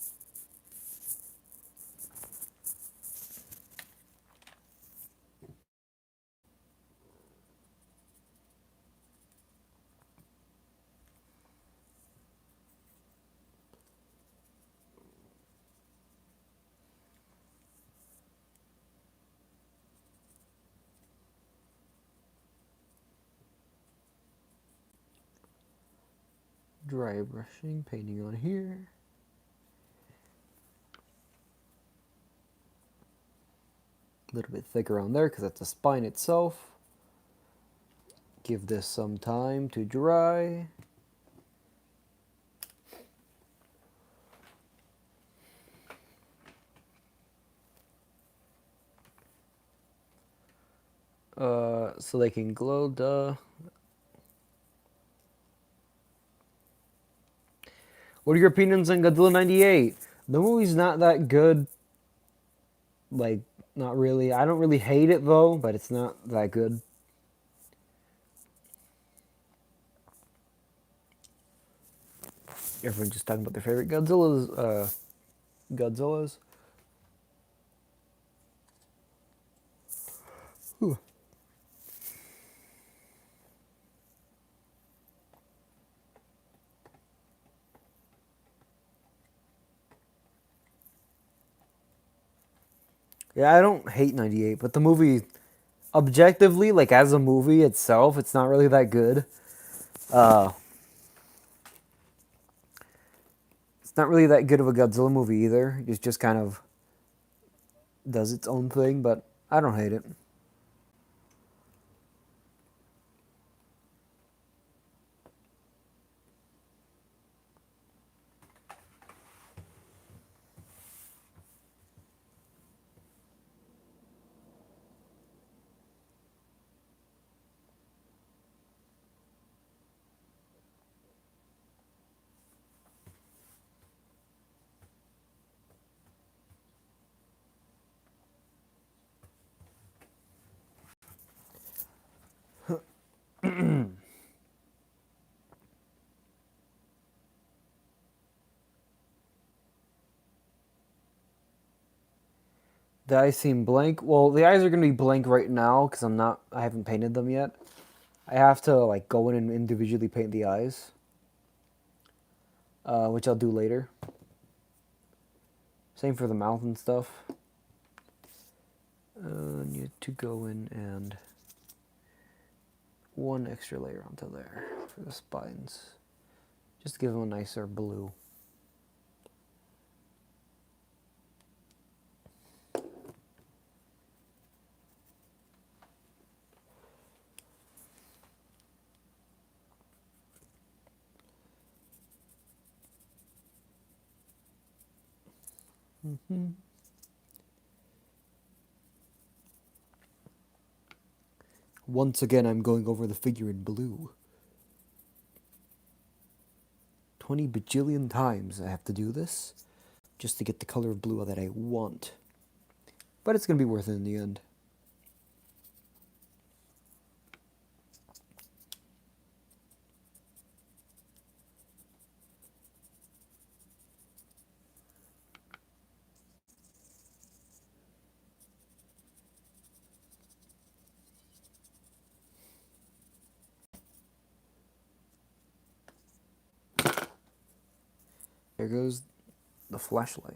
Dry brushing, painting on here. A little bit thicker on there because that's the spine itself. Give this some time to dry. So they can glow, duh. What are your opinions on Godzilla 98? The movie's not that good. Like, not really. I don't really hate it though, but it's not that good. Everyone just talking about their favorite Godzillas. Whew. Yeah, I don't hate 98, but the movie, objectively, like as a movie itself, it's not really that good. Uh, it's not really that good of a Godzilla movie either. It just kind of does its own thing, but I don't hate it. The eyes seem blank. Well, the eyes are gonna be blank right now because I haven't painted them yet. I have to like go in and individually paint the eyes, which I'll do later. Same for the mouth and stuff. Need to go in and one extra layer onto there for the spines, just to give them a nicer blue. Once again, I'm going over the figure in blue. 20 bajillion times I have to do this just to get the color of blue that I want. But it's going to be worth it in the end. There goes the flashlight.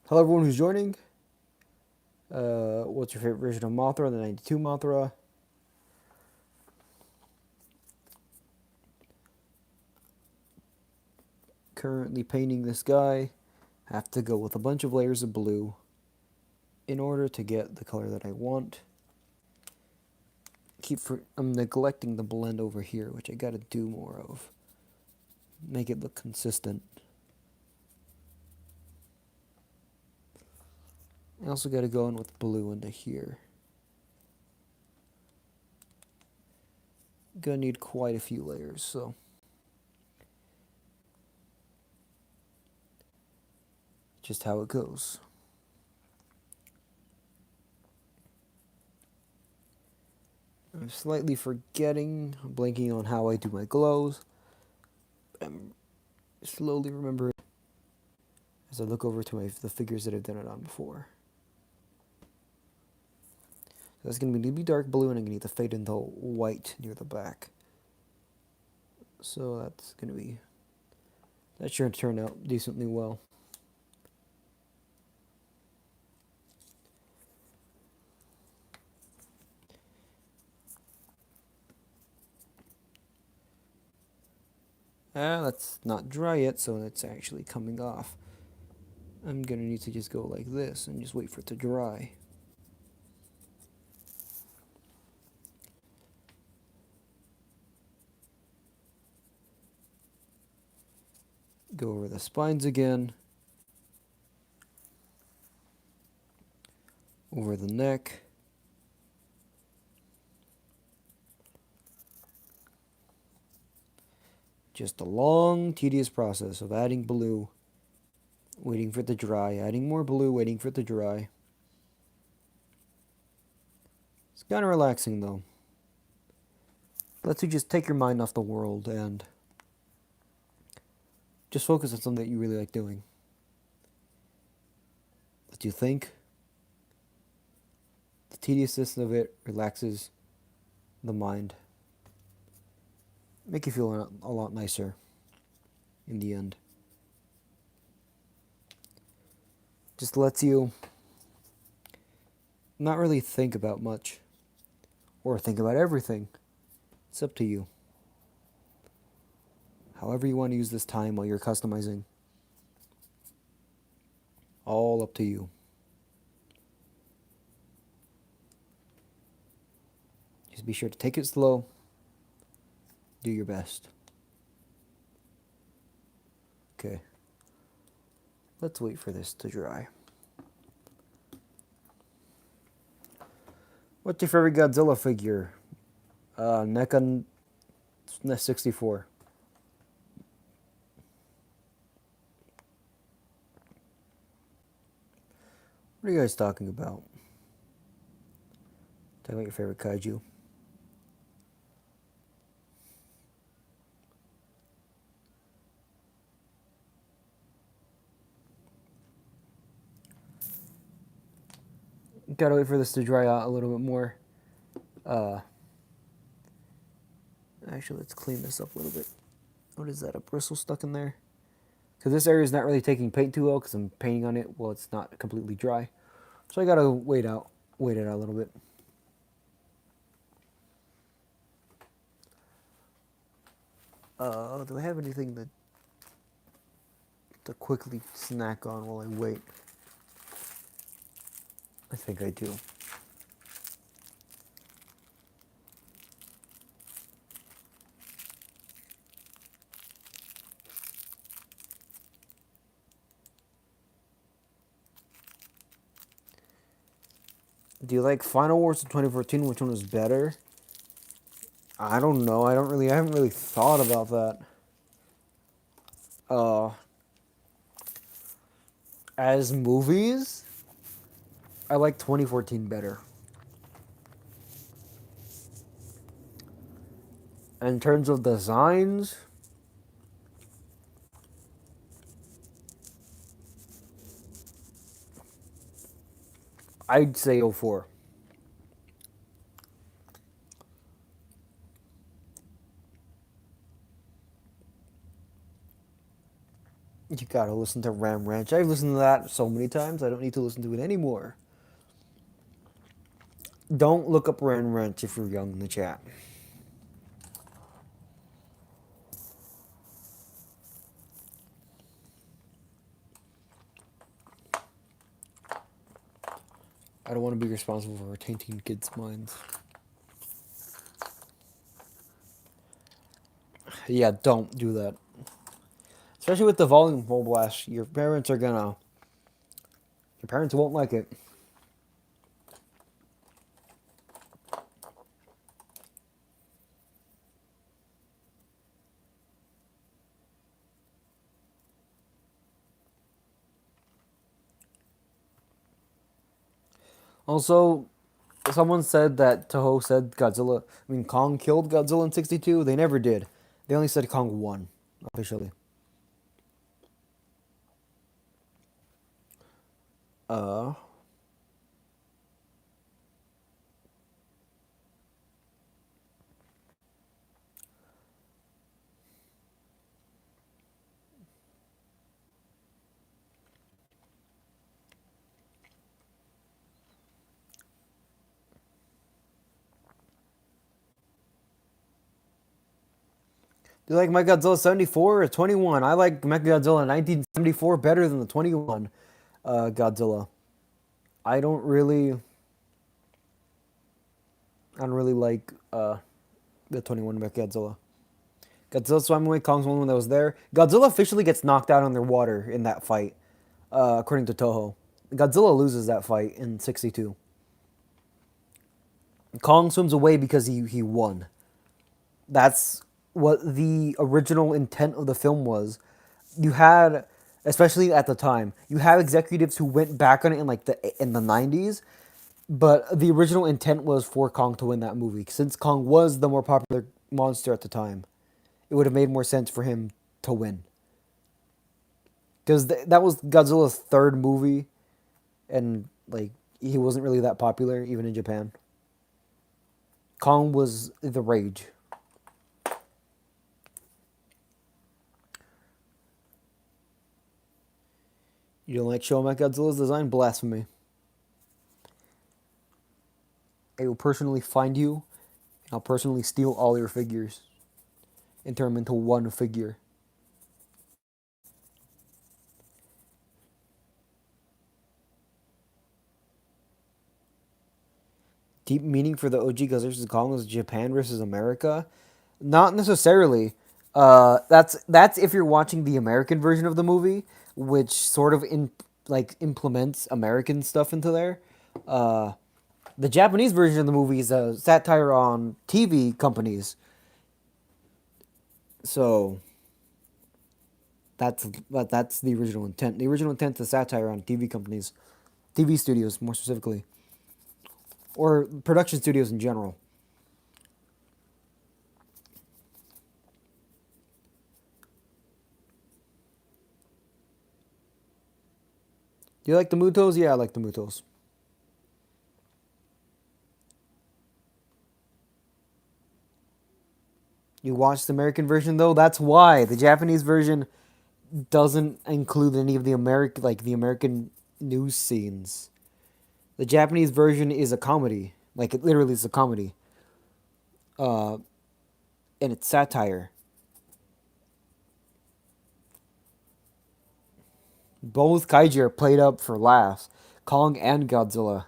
Hello everyone who's joining. What's your favorite version of Mothra? The 92 Mothra. Currently painting this guy. Have to go with a bunch of layers of blue in order to get the color that I want. I'm neglecting the blend over here, which I gotta do more of. Make it look consistent. I also gotta go in with blue into here. Gonna need quite a few layers, so. Just how it goes. I'm slightly forgetting, blanking on how I do my glows. I'm slowly remembering as I look over to the figures that I've done it on before. So that's going to be dark blue, and I'm going to need to fade into white near the back. So that should turn out decently well. That's not dry yet, so it's actually coming off. I'm going to need to just go like this and just wait for it to dry. Go over the spines again. Over the neck. Just a long, tedious process of adding blue, waiting for it to dry, adding more blue, waiting for it to dry. It's kind of relaxing, though. Lets you just take your mind off the world and just focus on something that you really like doing. Lets you think. The tediousness of it relaxes the mind. Make you feel a lot nicer in the end. Just lets you not really think about much or think about everything. It's up to you. However you want to use this time while you're customizing. All up to you. Just be sure to take it slow. Do your best. Okay. Let's wait for this to dry. What's your favorite Godzilla figure? NECA 64. What are you guys talking about? Talking about your favorite kaiju. Gotta wait for this to dry out a little bit more. Uh, Actually, let's clean this up a little bit. What is that? A bristle stuck in there? Because this area is not really taking paint too well because I'm painting on it while it's not completely dry. So I gotta wait it out a little bit. Do I have anything to quickly snack on while I wait? I think I do. Do you like Final Wars of 2014? Which one was better? I don't know. I haven't really thought about that. Uh, as movies, I like 2014 better. In terms of designs, I'd say '04. You gotta listen to Ram Ranch. I've listened to that so many times, I don't need to listen to it anymore. Don't look up Ram Ranch if you're young in the chat. I don't want to be responsible for tainting kids' minds. Yeah, don't do that. Especially with the volume full blast. Your parents won't like it. Also, someone said that Toho said Kong killed Godzilla in '62. They never did. They only said Kong won, officially. Uh, do you like Mechagodzilla '74 or '21? I like Mechagodzilla 1974 better than the '21 Godzilla. I don't really, I don't really like the '21 Mechagodzilla. Godzilla swam away. Kong's the only one that was there. Godzilla officially gets knocked out underwater in that fight, according to Toho. Godzilla loses that fight in '62. Kong swims away because he won. That's what the original intent of the film was. You had, especially at the time, you have executives who went back on it in the '90s, but the original intent was for Kong to win that movie. Since Kong was the more popular monster at the time, it would have made more sense for him to win. Because that was Godzilla's third movie, and he wasn't really that popular even in Japan. Kong was the rage. You don't like Showa Godzilla's design? Blasphemy. I will personally find you, and I'll personally steal all your figures and turn them into one figure. Deep meaning for the OG Godzilla vs. Kong was Japan versus America? Not necessarily. That's if you're watching the American version of the movie, which sort of implements American stuff into there. Uh, the Japanese version of the movie is a satire on TV companies. So that's the original intent. The original intent is satire on TV companies. TV studios more specifically, or production studios in general. Do you like the Mutos? Yeah, I like the Mutos. You watched the American version though. That's why the Japanese version doesn't include any of the American news scenes. The Japanese version is a comedy, like it literally is a comedy, uh, and it's satire. Both kaiju are played up for laughs. Kong and Godzilla.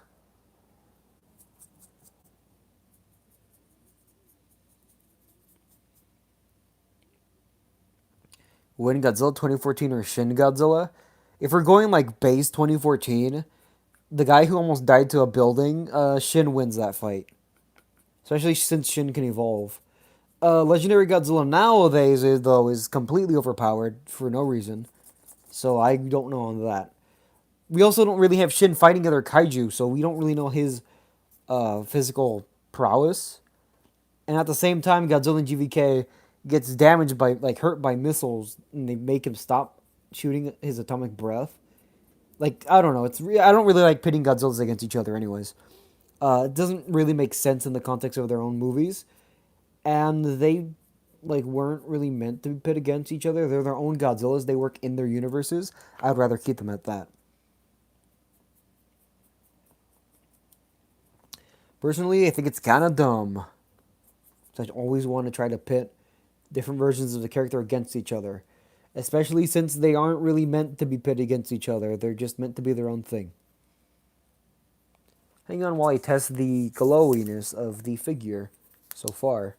When Godzilla 2014 or Shin Godzilla, if we're going like base 2014, the guy who almost died to a building, Shin wins that fight. Especially since Shin can evolve. Legendary Godzilla nowadays, though, is completely overpowered for no reason. So I don't know on that. We also don't really have Shin fighting other kaiju, so we don't really know his physical prowess. And at the same time, Godzilla and GVK gets damaged by like hurt by missiles, and they make him stop shooting his atomic breath. Like I don't know, I don't really like pitting Godzillas against each other, anyways. It doesn't really make sense in the context of their own movies, and they like weren't really meant to be pit against each other. They're their own Godzillas. They work in their universes. I'd rather keep them at that. Personally, I think it's kind of dumb. So I always want to try to pit different versions of the character against each other, especially since they aren't really meant to be pit against each other. They're just meant to be their own thing. Hang on while I test the glowiness of the figure so far.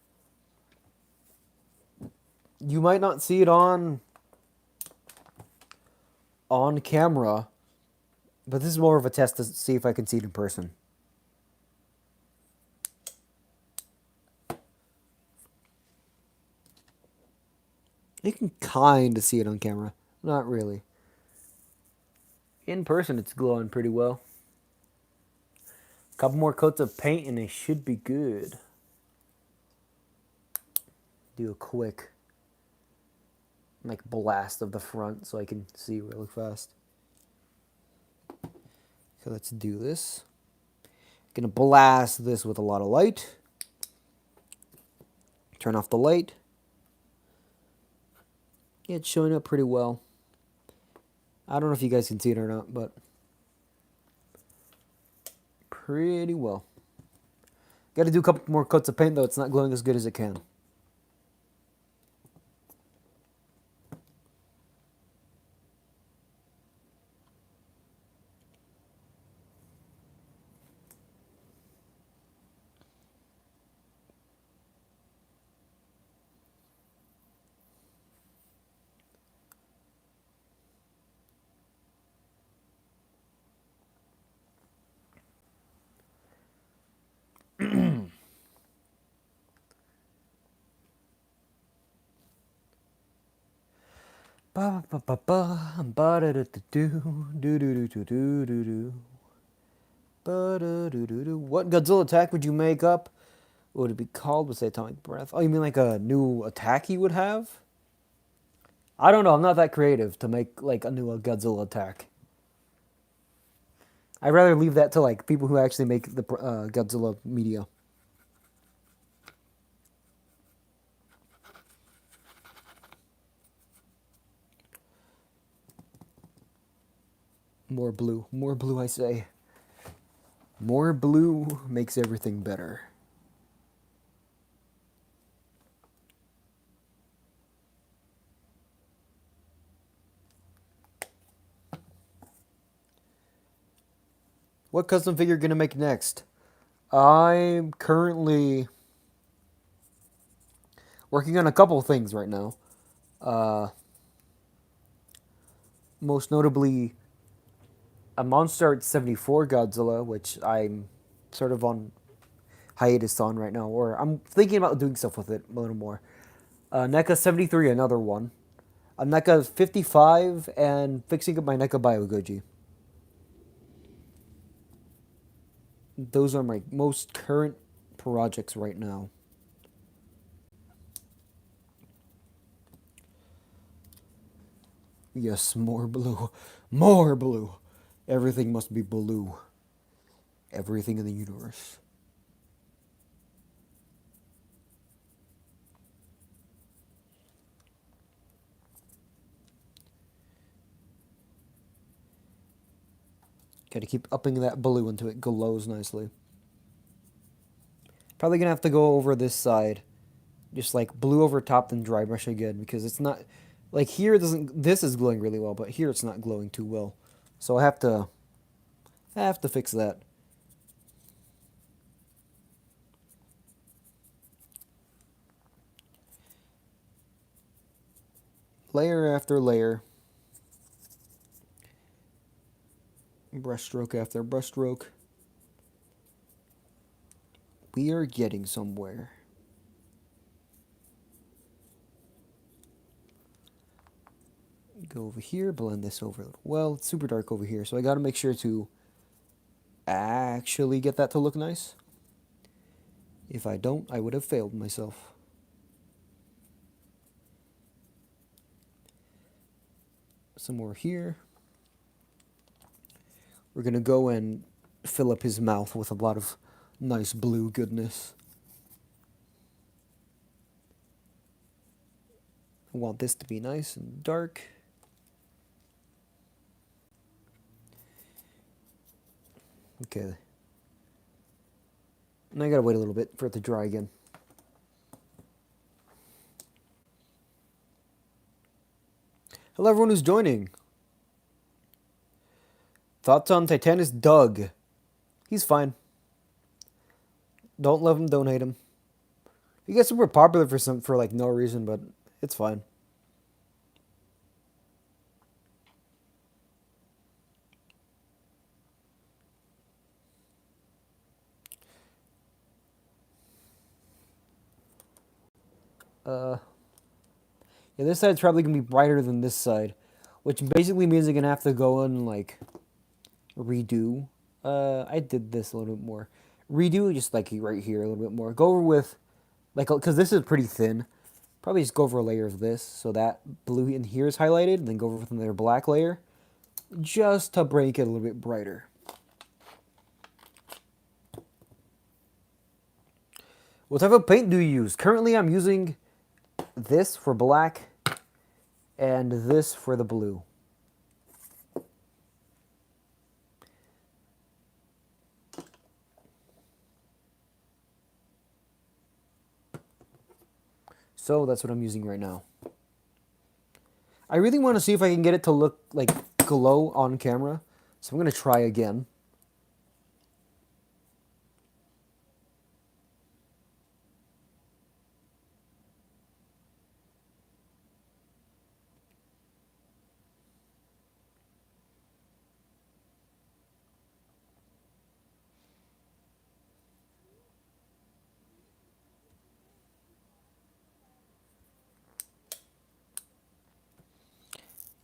You might not see it on camera, but this is more of a test to see if I can see it in person. You can kind of see it on camera. Not really. In person, it's glowing pretty well. A couple more coats of paint and it should be good. Do a quick like blast of the front so I can see really fast. So let's do this. Gonna blast this with a lot of light. Turn off the light. Yeah, it's showing up pretty well. I don't know if you guys can see it or not, but pretty well. Got to do a couple more coats of paint though. It's not glowing as good as it can. Ba ba ba ba ba da da da do do do do do do do ba da do do do. What Godzilla attack would you make up? What would it be called? Would say atomic breath? Oh, you mean like a new attack he would have? I don't know. I'm not that creative to make like a new Godzilla attack. I'd rather leave that to like people who actually make the Godzilla media. More blue. I say. More blue makes everything better. What custom figure gonna make next? I'm currently working on a couple things right now. Uh, Most notably, a Monster Art 74 Godzilla, which I'm sort of on hiatus on right now, or I'm thinking about doing stuff with it a little more. NECA 73, another one. A NECA 55, and fixing up my NECA Biogoji. Those are my most current projects right now. Yes, more blue. More blue. Everything must be blue. Everything in the universe. Gotta keep upping that blue until it glows nicely. Probably gonna have to go over this side. Just like blue over top, then dry brush again, because it's not like here it doesn't. This is glowing really well, but here it's not glowing too well. So I have to fix that. Layer after layer, brushstroke after brushstroke. We are getting somewhere. Go over here, blend this over. Well, it's super dark over here, so I gotta make sure to actually get that to look nice. If I don't, I would have failed myself. Some more here. We're gonna go and fill up his mouth with a lot of nice blue goodness. I want this to be nice and dark. Okay. And I gotta wait a little bit for it to dry again. Hello, everyone who's joining. Thoughts on Titanus Doug? He's fine. Don't love him, don't hate him. He gets super popular for like no reason, but it's fine. Yeah, this side's probably gonna be brighter than this side, which basically means I'm gonna have to go and like redo. I did this a little bit more. Redo just like right here a little bit more. Go over with like because this is pretty thin. Probably just go over a layer of this so that blue in here is highlighted, and then go over with another black layer, just to break it a little bit brighter. What type of paint do you use? Currently, I'm using this for black and this for the blue. So that's what I'm using right now. I really want to see if I can get it to look like glow on camera. So I'm going to try again.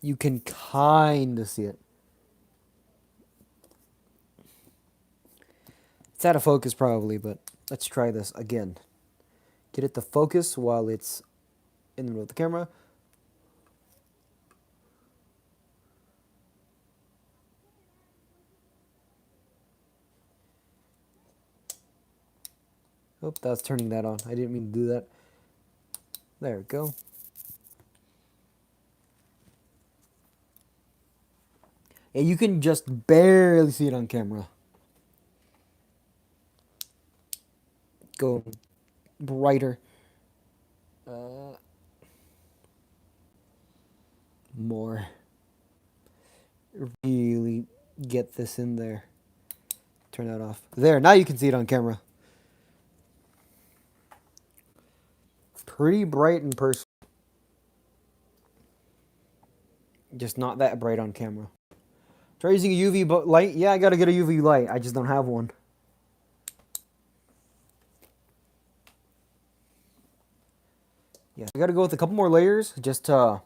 You can kind of see it. It's out of focus probably, but let's try this again. Get it to focus while it's in the middle of the camera. Oh, that's turning that on. I didn't mean to do that. There we go. Yeah, you can just barely see it on camera. Go brighter. More. Really get this in there. Turn that off. There, now you can see it on camera. Pretty bright in person. Just not that bright on camera. Try using a UV light. Yeah, I gotta get a UV light. I just don't have one. Yeah, I gotta go with a couple more layers just to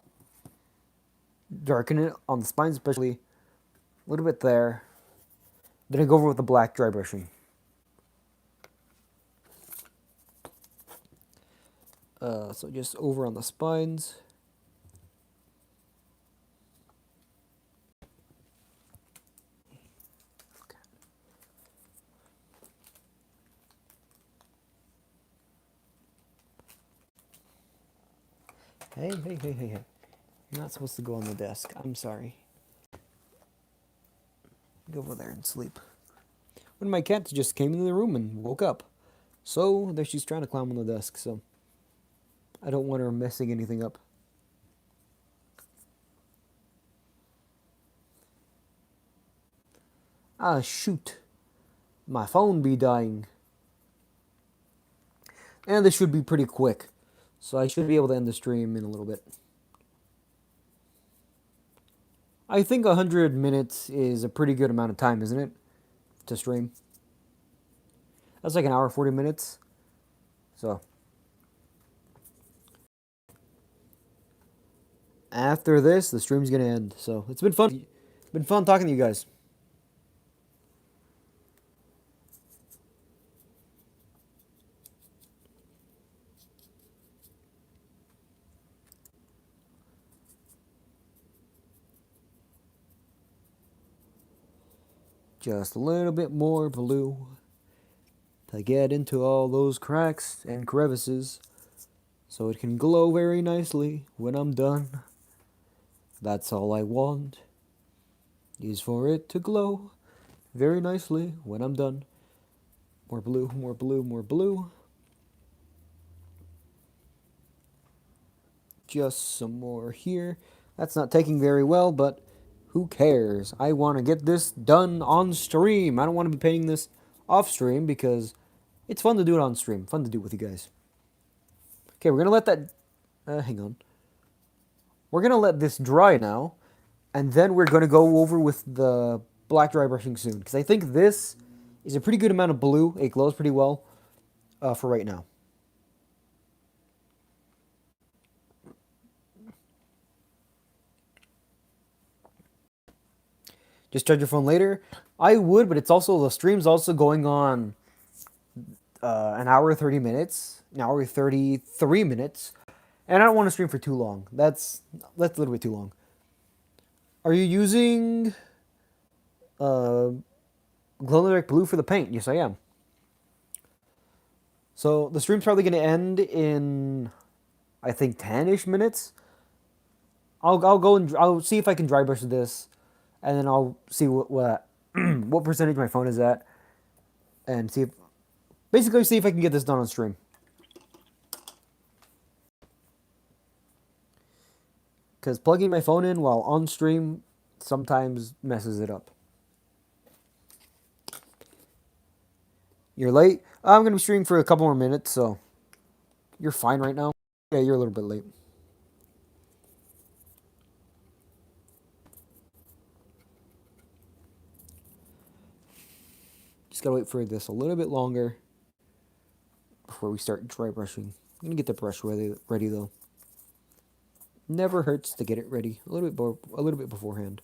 darken it on the spine, especially a little bit there. Then I go over with the black dry brushing. So just over on the spines. Hey, hey, hey, hey, hey. You're not supposed to go on the desk. I'm sorry. Go over there and sleep. When my cat just came into the room and woke up. So there she's trying to climb on the desk, so I don't want her messing anything up. Ah, shoot. My phone be dying. And this should be pretty quick. So I should be able to end the stream in a little bit. I think 100 minutes is a pretty good amount of time, isn't it? To stream. That's like an hour, 40 minutes. So. After this, the stream's gonna end. So it's been fun. It's been fun talking to you guys. Just a little bit more blue to get into all those cracks and crevices so it can glow very nicely when I'm done. That's all I want, is for it to glow very nicely when I'm done. More blue, more blue, more blue. Just some more here. That's not taking very well, but who cares? I want to get this done on stream. I don't want to be painting this off stream because it's fun to do it on stream. Fun to do it with you guys. Okay, we're going to let that... hang on. We're going to let this dry now, and then we're going to go over with the black dry brushing soon, because I think this is a pretty good amount of blue. It glows pretty well for right now. Just charge your phone later. I would, but it's also, the stream's also going on an hour 30 minutes, an hour 33 minutes, and I don't want to stream for too long. That's a little bit too long. Are you using glow in the dark blue for the paint? Yes, I am. So the stream's probably going to end in, I think, 10-ish minutes. I'll go and I'll see if I can dry brush this, and then I'll see what what percentage my phone is at, and see if basically see if I can get this done on stream. Because plugging my phone in while on stream sometimes messes it up. You're late? I'm going to be streaming for a couple more minutes, so you're fine right now. Yeah, you're a little bit late. Just got to wait for this a little bit longer before we start dry brushing. I'm going to get the brush ready though. Never hurts to get it ready a little bit beforehand.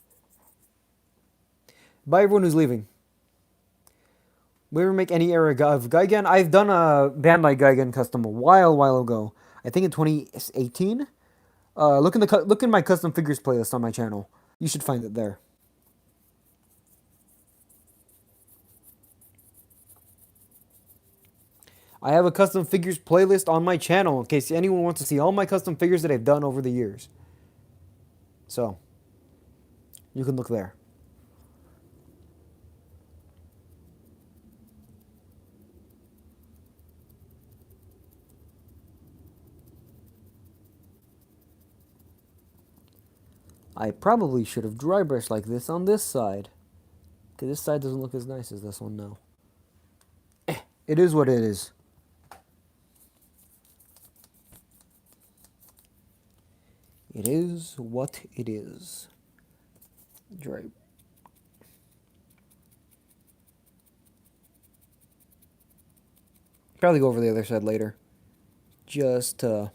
Bye everyone who's leaving. We ever make any era of Gigan? I've done a Bandai Gigan custom a while ago. I think in 2018. Look in my custom figures playlist on my channel. You should find it there. I have a custom figures playlist on my channel in case anyone wants to see all my custom figures that I've done over the years. So, you can look there. I probably should have dry brushed like this on this side. Because this side doesn't look as nice as this one now. It is what it is. It is what it is. Dry. Probably go over the other side later. Just to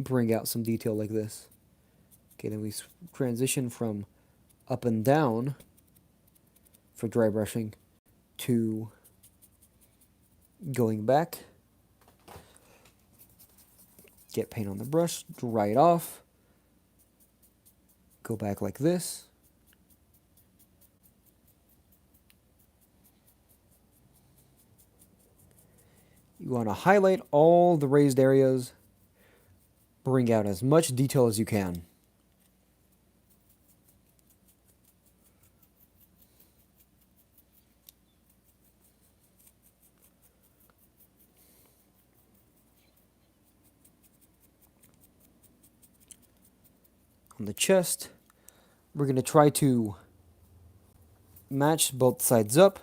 bring out some detail like this. Okay, then we transition from up and down for dry brushing to Going back, get paint on the brush, dry it off, go back like this. You want to highlight all the raised areas, bring out as much detail as you can. On the chest, we're going to try to match both sides up.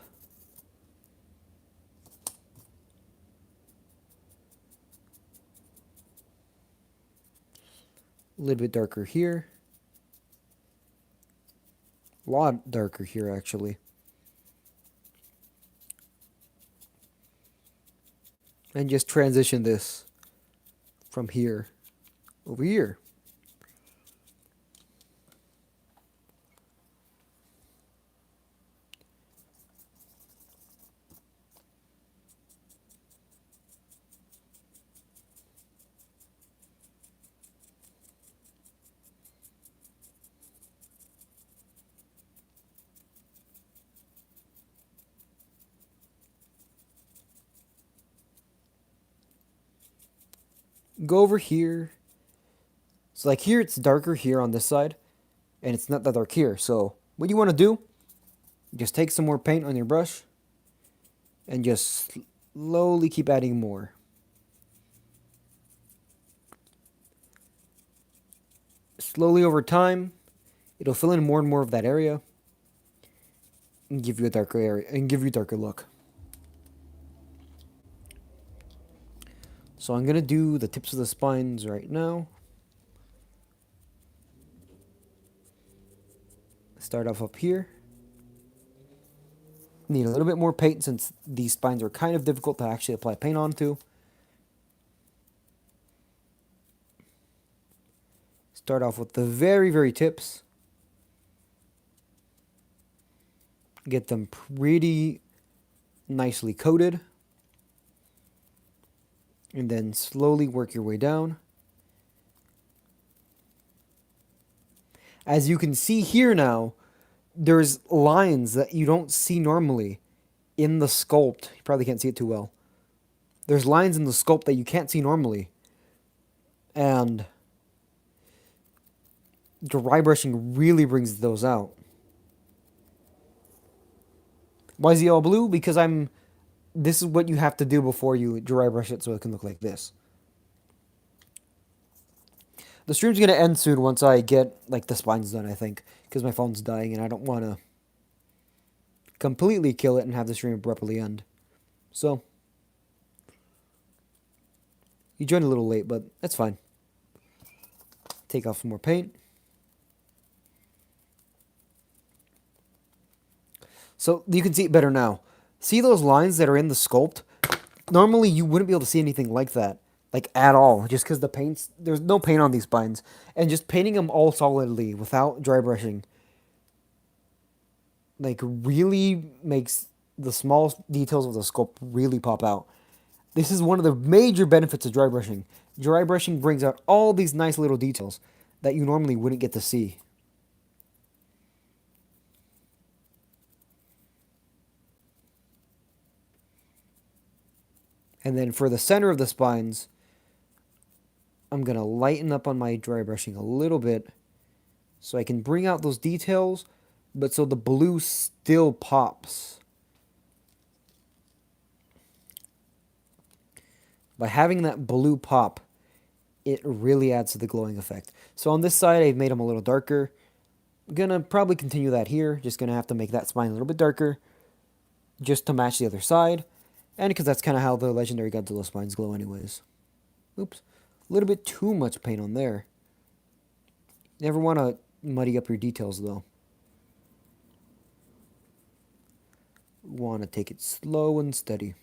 A little bit darker here. A lot darker here, actually. And just transition this from here over here. Go over here. So like here it's darker here on this side, and it's not that dark here. So what you want to do, just take some more paint on your brush and just slowly keep adding more. Slowly over time, it'll fill in more and more of that area and give you a darker area and give you a darker look. So I'm gonna do the tips of the spines right now. Start off up here. Need a little bit more paint since these spines are kind of difficult to actually apply paint onto. Start off with the very, very tips. Get them pretty nicely coated. And then slowly work your way down. As you can see here now, there's lines that you don't see normally in the sculpt. You probably can't see it too well. There's lines in the sculpt that you can't see normally. And dry brushing really brings those out. Why is he all blue? Because this is what you have to do before you dry brush it so it can look like this. The stream's going to end soon once I get like the spines done, I think. Because my phone's dying and I don't want to completely kill it and have the stream abruptly end. So, you joined a little late, but that's fine. Take off some more paint. So, you can see it better now. See those lines that are in the sculpt? Normally, you wouldn't be able to see anything like that. Like, at all. Just because there's no paint on these spines. And just painting them all solidly without dry brushing, like, really makes the small details of the sculpt really pop out. This is one of the major benefits of dry brushing. Dry brushing brings out all these nice little details that you normally wouldn't get to see. And then for the center of the spines, I'm going to lighten up on my dry brushing a little bit so I can bring out those details, but so the blue still pops. By having that blue pop, it really adds to the glowing effect. So on this side, I've made them a little darker. I'm going to probably continue that here. Just going to have to make that spine a little bit darker just to match the other side. And because that's kind of how the legendary Godzilla spines glow anyways. Oops. A little bit too much paint on there. Never want to muddy up your details though. Want to take it slow and steady.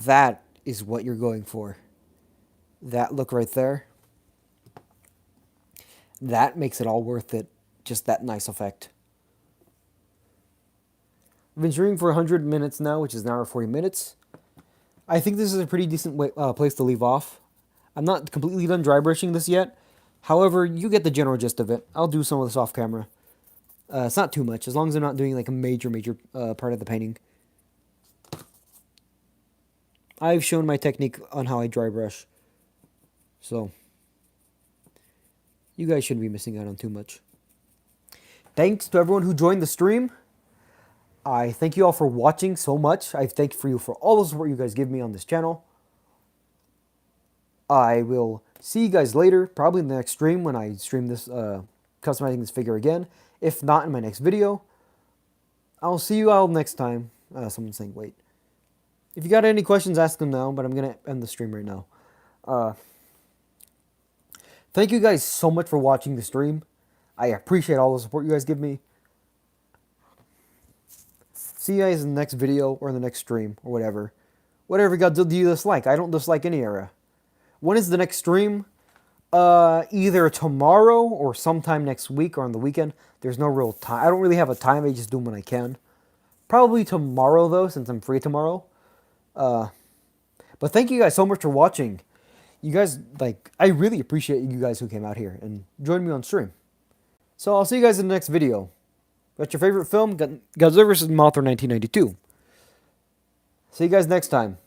That is what you're going for. That look right there. That makes it all worth it. Just that nice effect. I've been streaming for 100 minutes now, which is an hour 40 minutes. I think this is a pretty decent place to leave off. I'm not completely done dry brushing this yet. However, you get the general gist of it. I'll do some of this off camera. It's not too much, as long as I'm not doing like a major part of the painting. I've shown my technique on how I dry brush. So, you guys shouldn't be missing out on too much. Thanks to everyone who joined the stream. I thank you all for watching so much. I thank you for all the support you guys give me on this channel. I will see you guys later, probably in the next stream when I stream this, customizing this figure again. If not, in my next video. I'll see you all next time. Someone's saying wait. If you got any questions, ask them now, but I'm going to end the stream right now. Thank you guys so much for watching the stream. I appreciate all the support you guys give me. See you guys in the next video or in the next stream or whatever. Whatever Godzilla you dislike. I don't dislike any era. When is the next stream? Either tomorrow or sometime next week or on the weekend. There's no real time. I don't really have a time. I just do them when I can. Probably tomorrow though, since I'm free tomorrow. But thank you guys so much for watching. You guys, I really appreciate you guys who came out here and joined me on stream. So I'll see you guys in the next video. That's your favorite film, Godzilla vs. Mothra 1992. See you guys next time.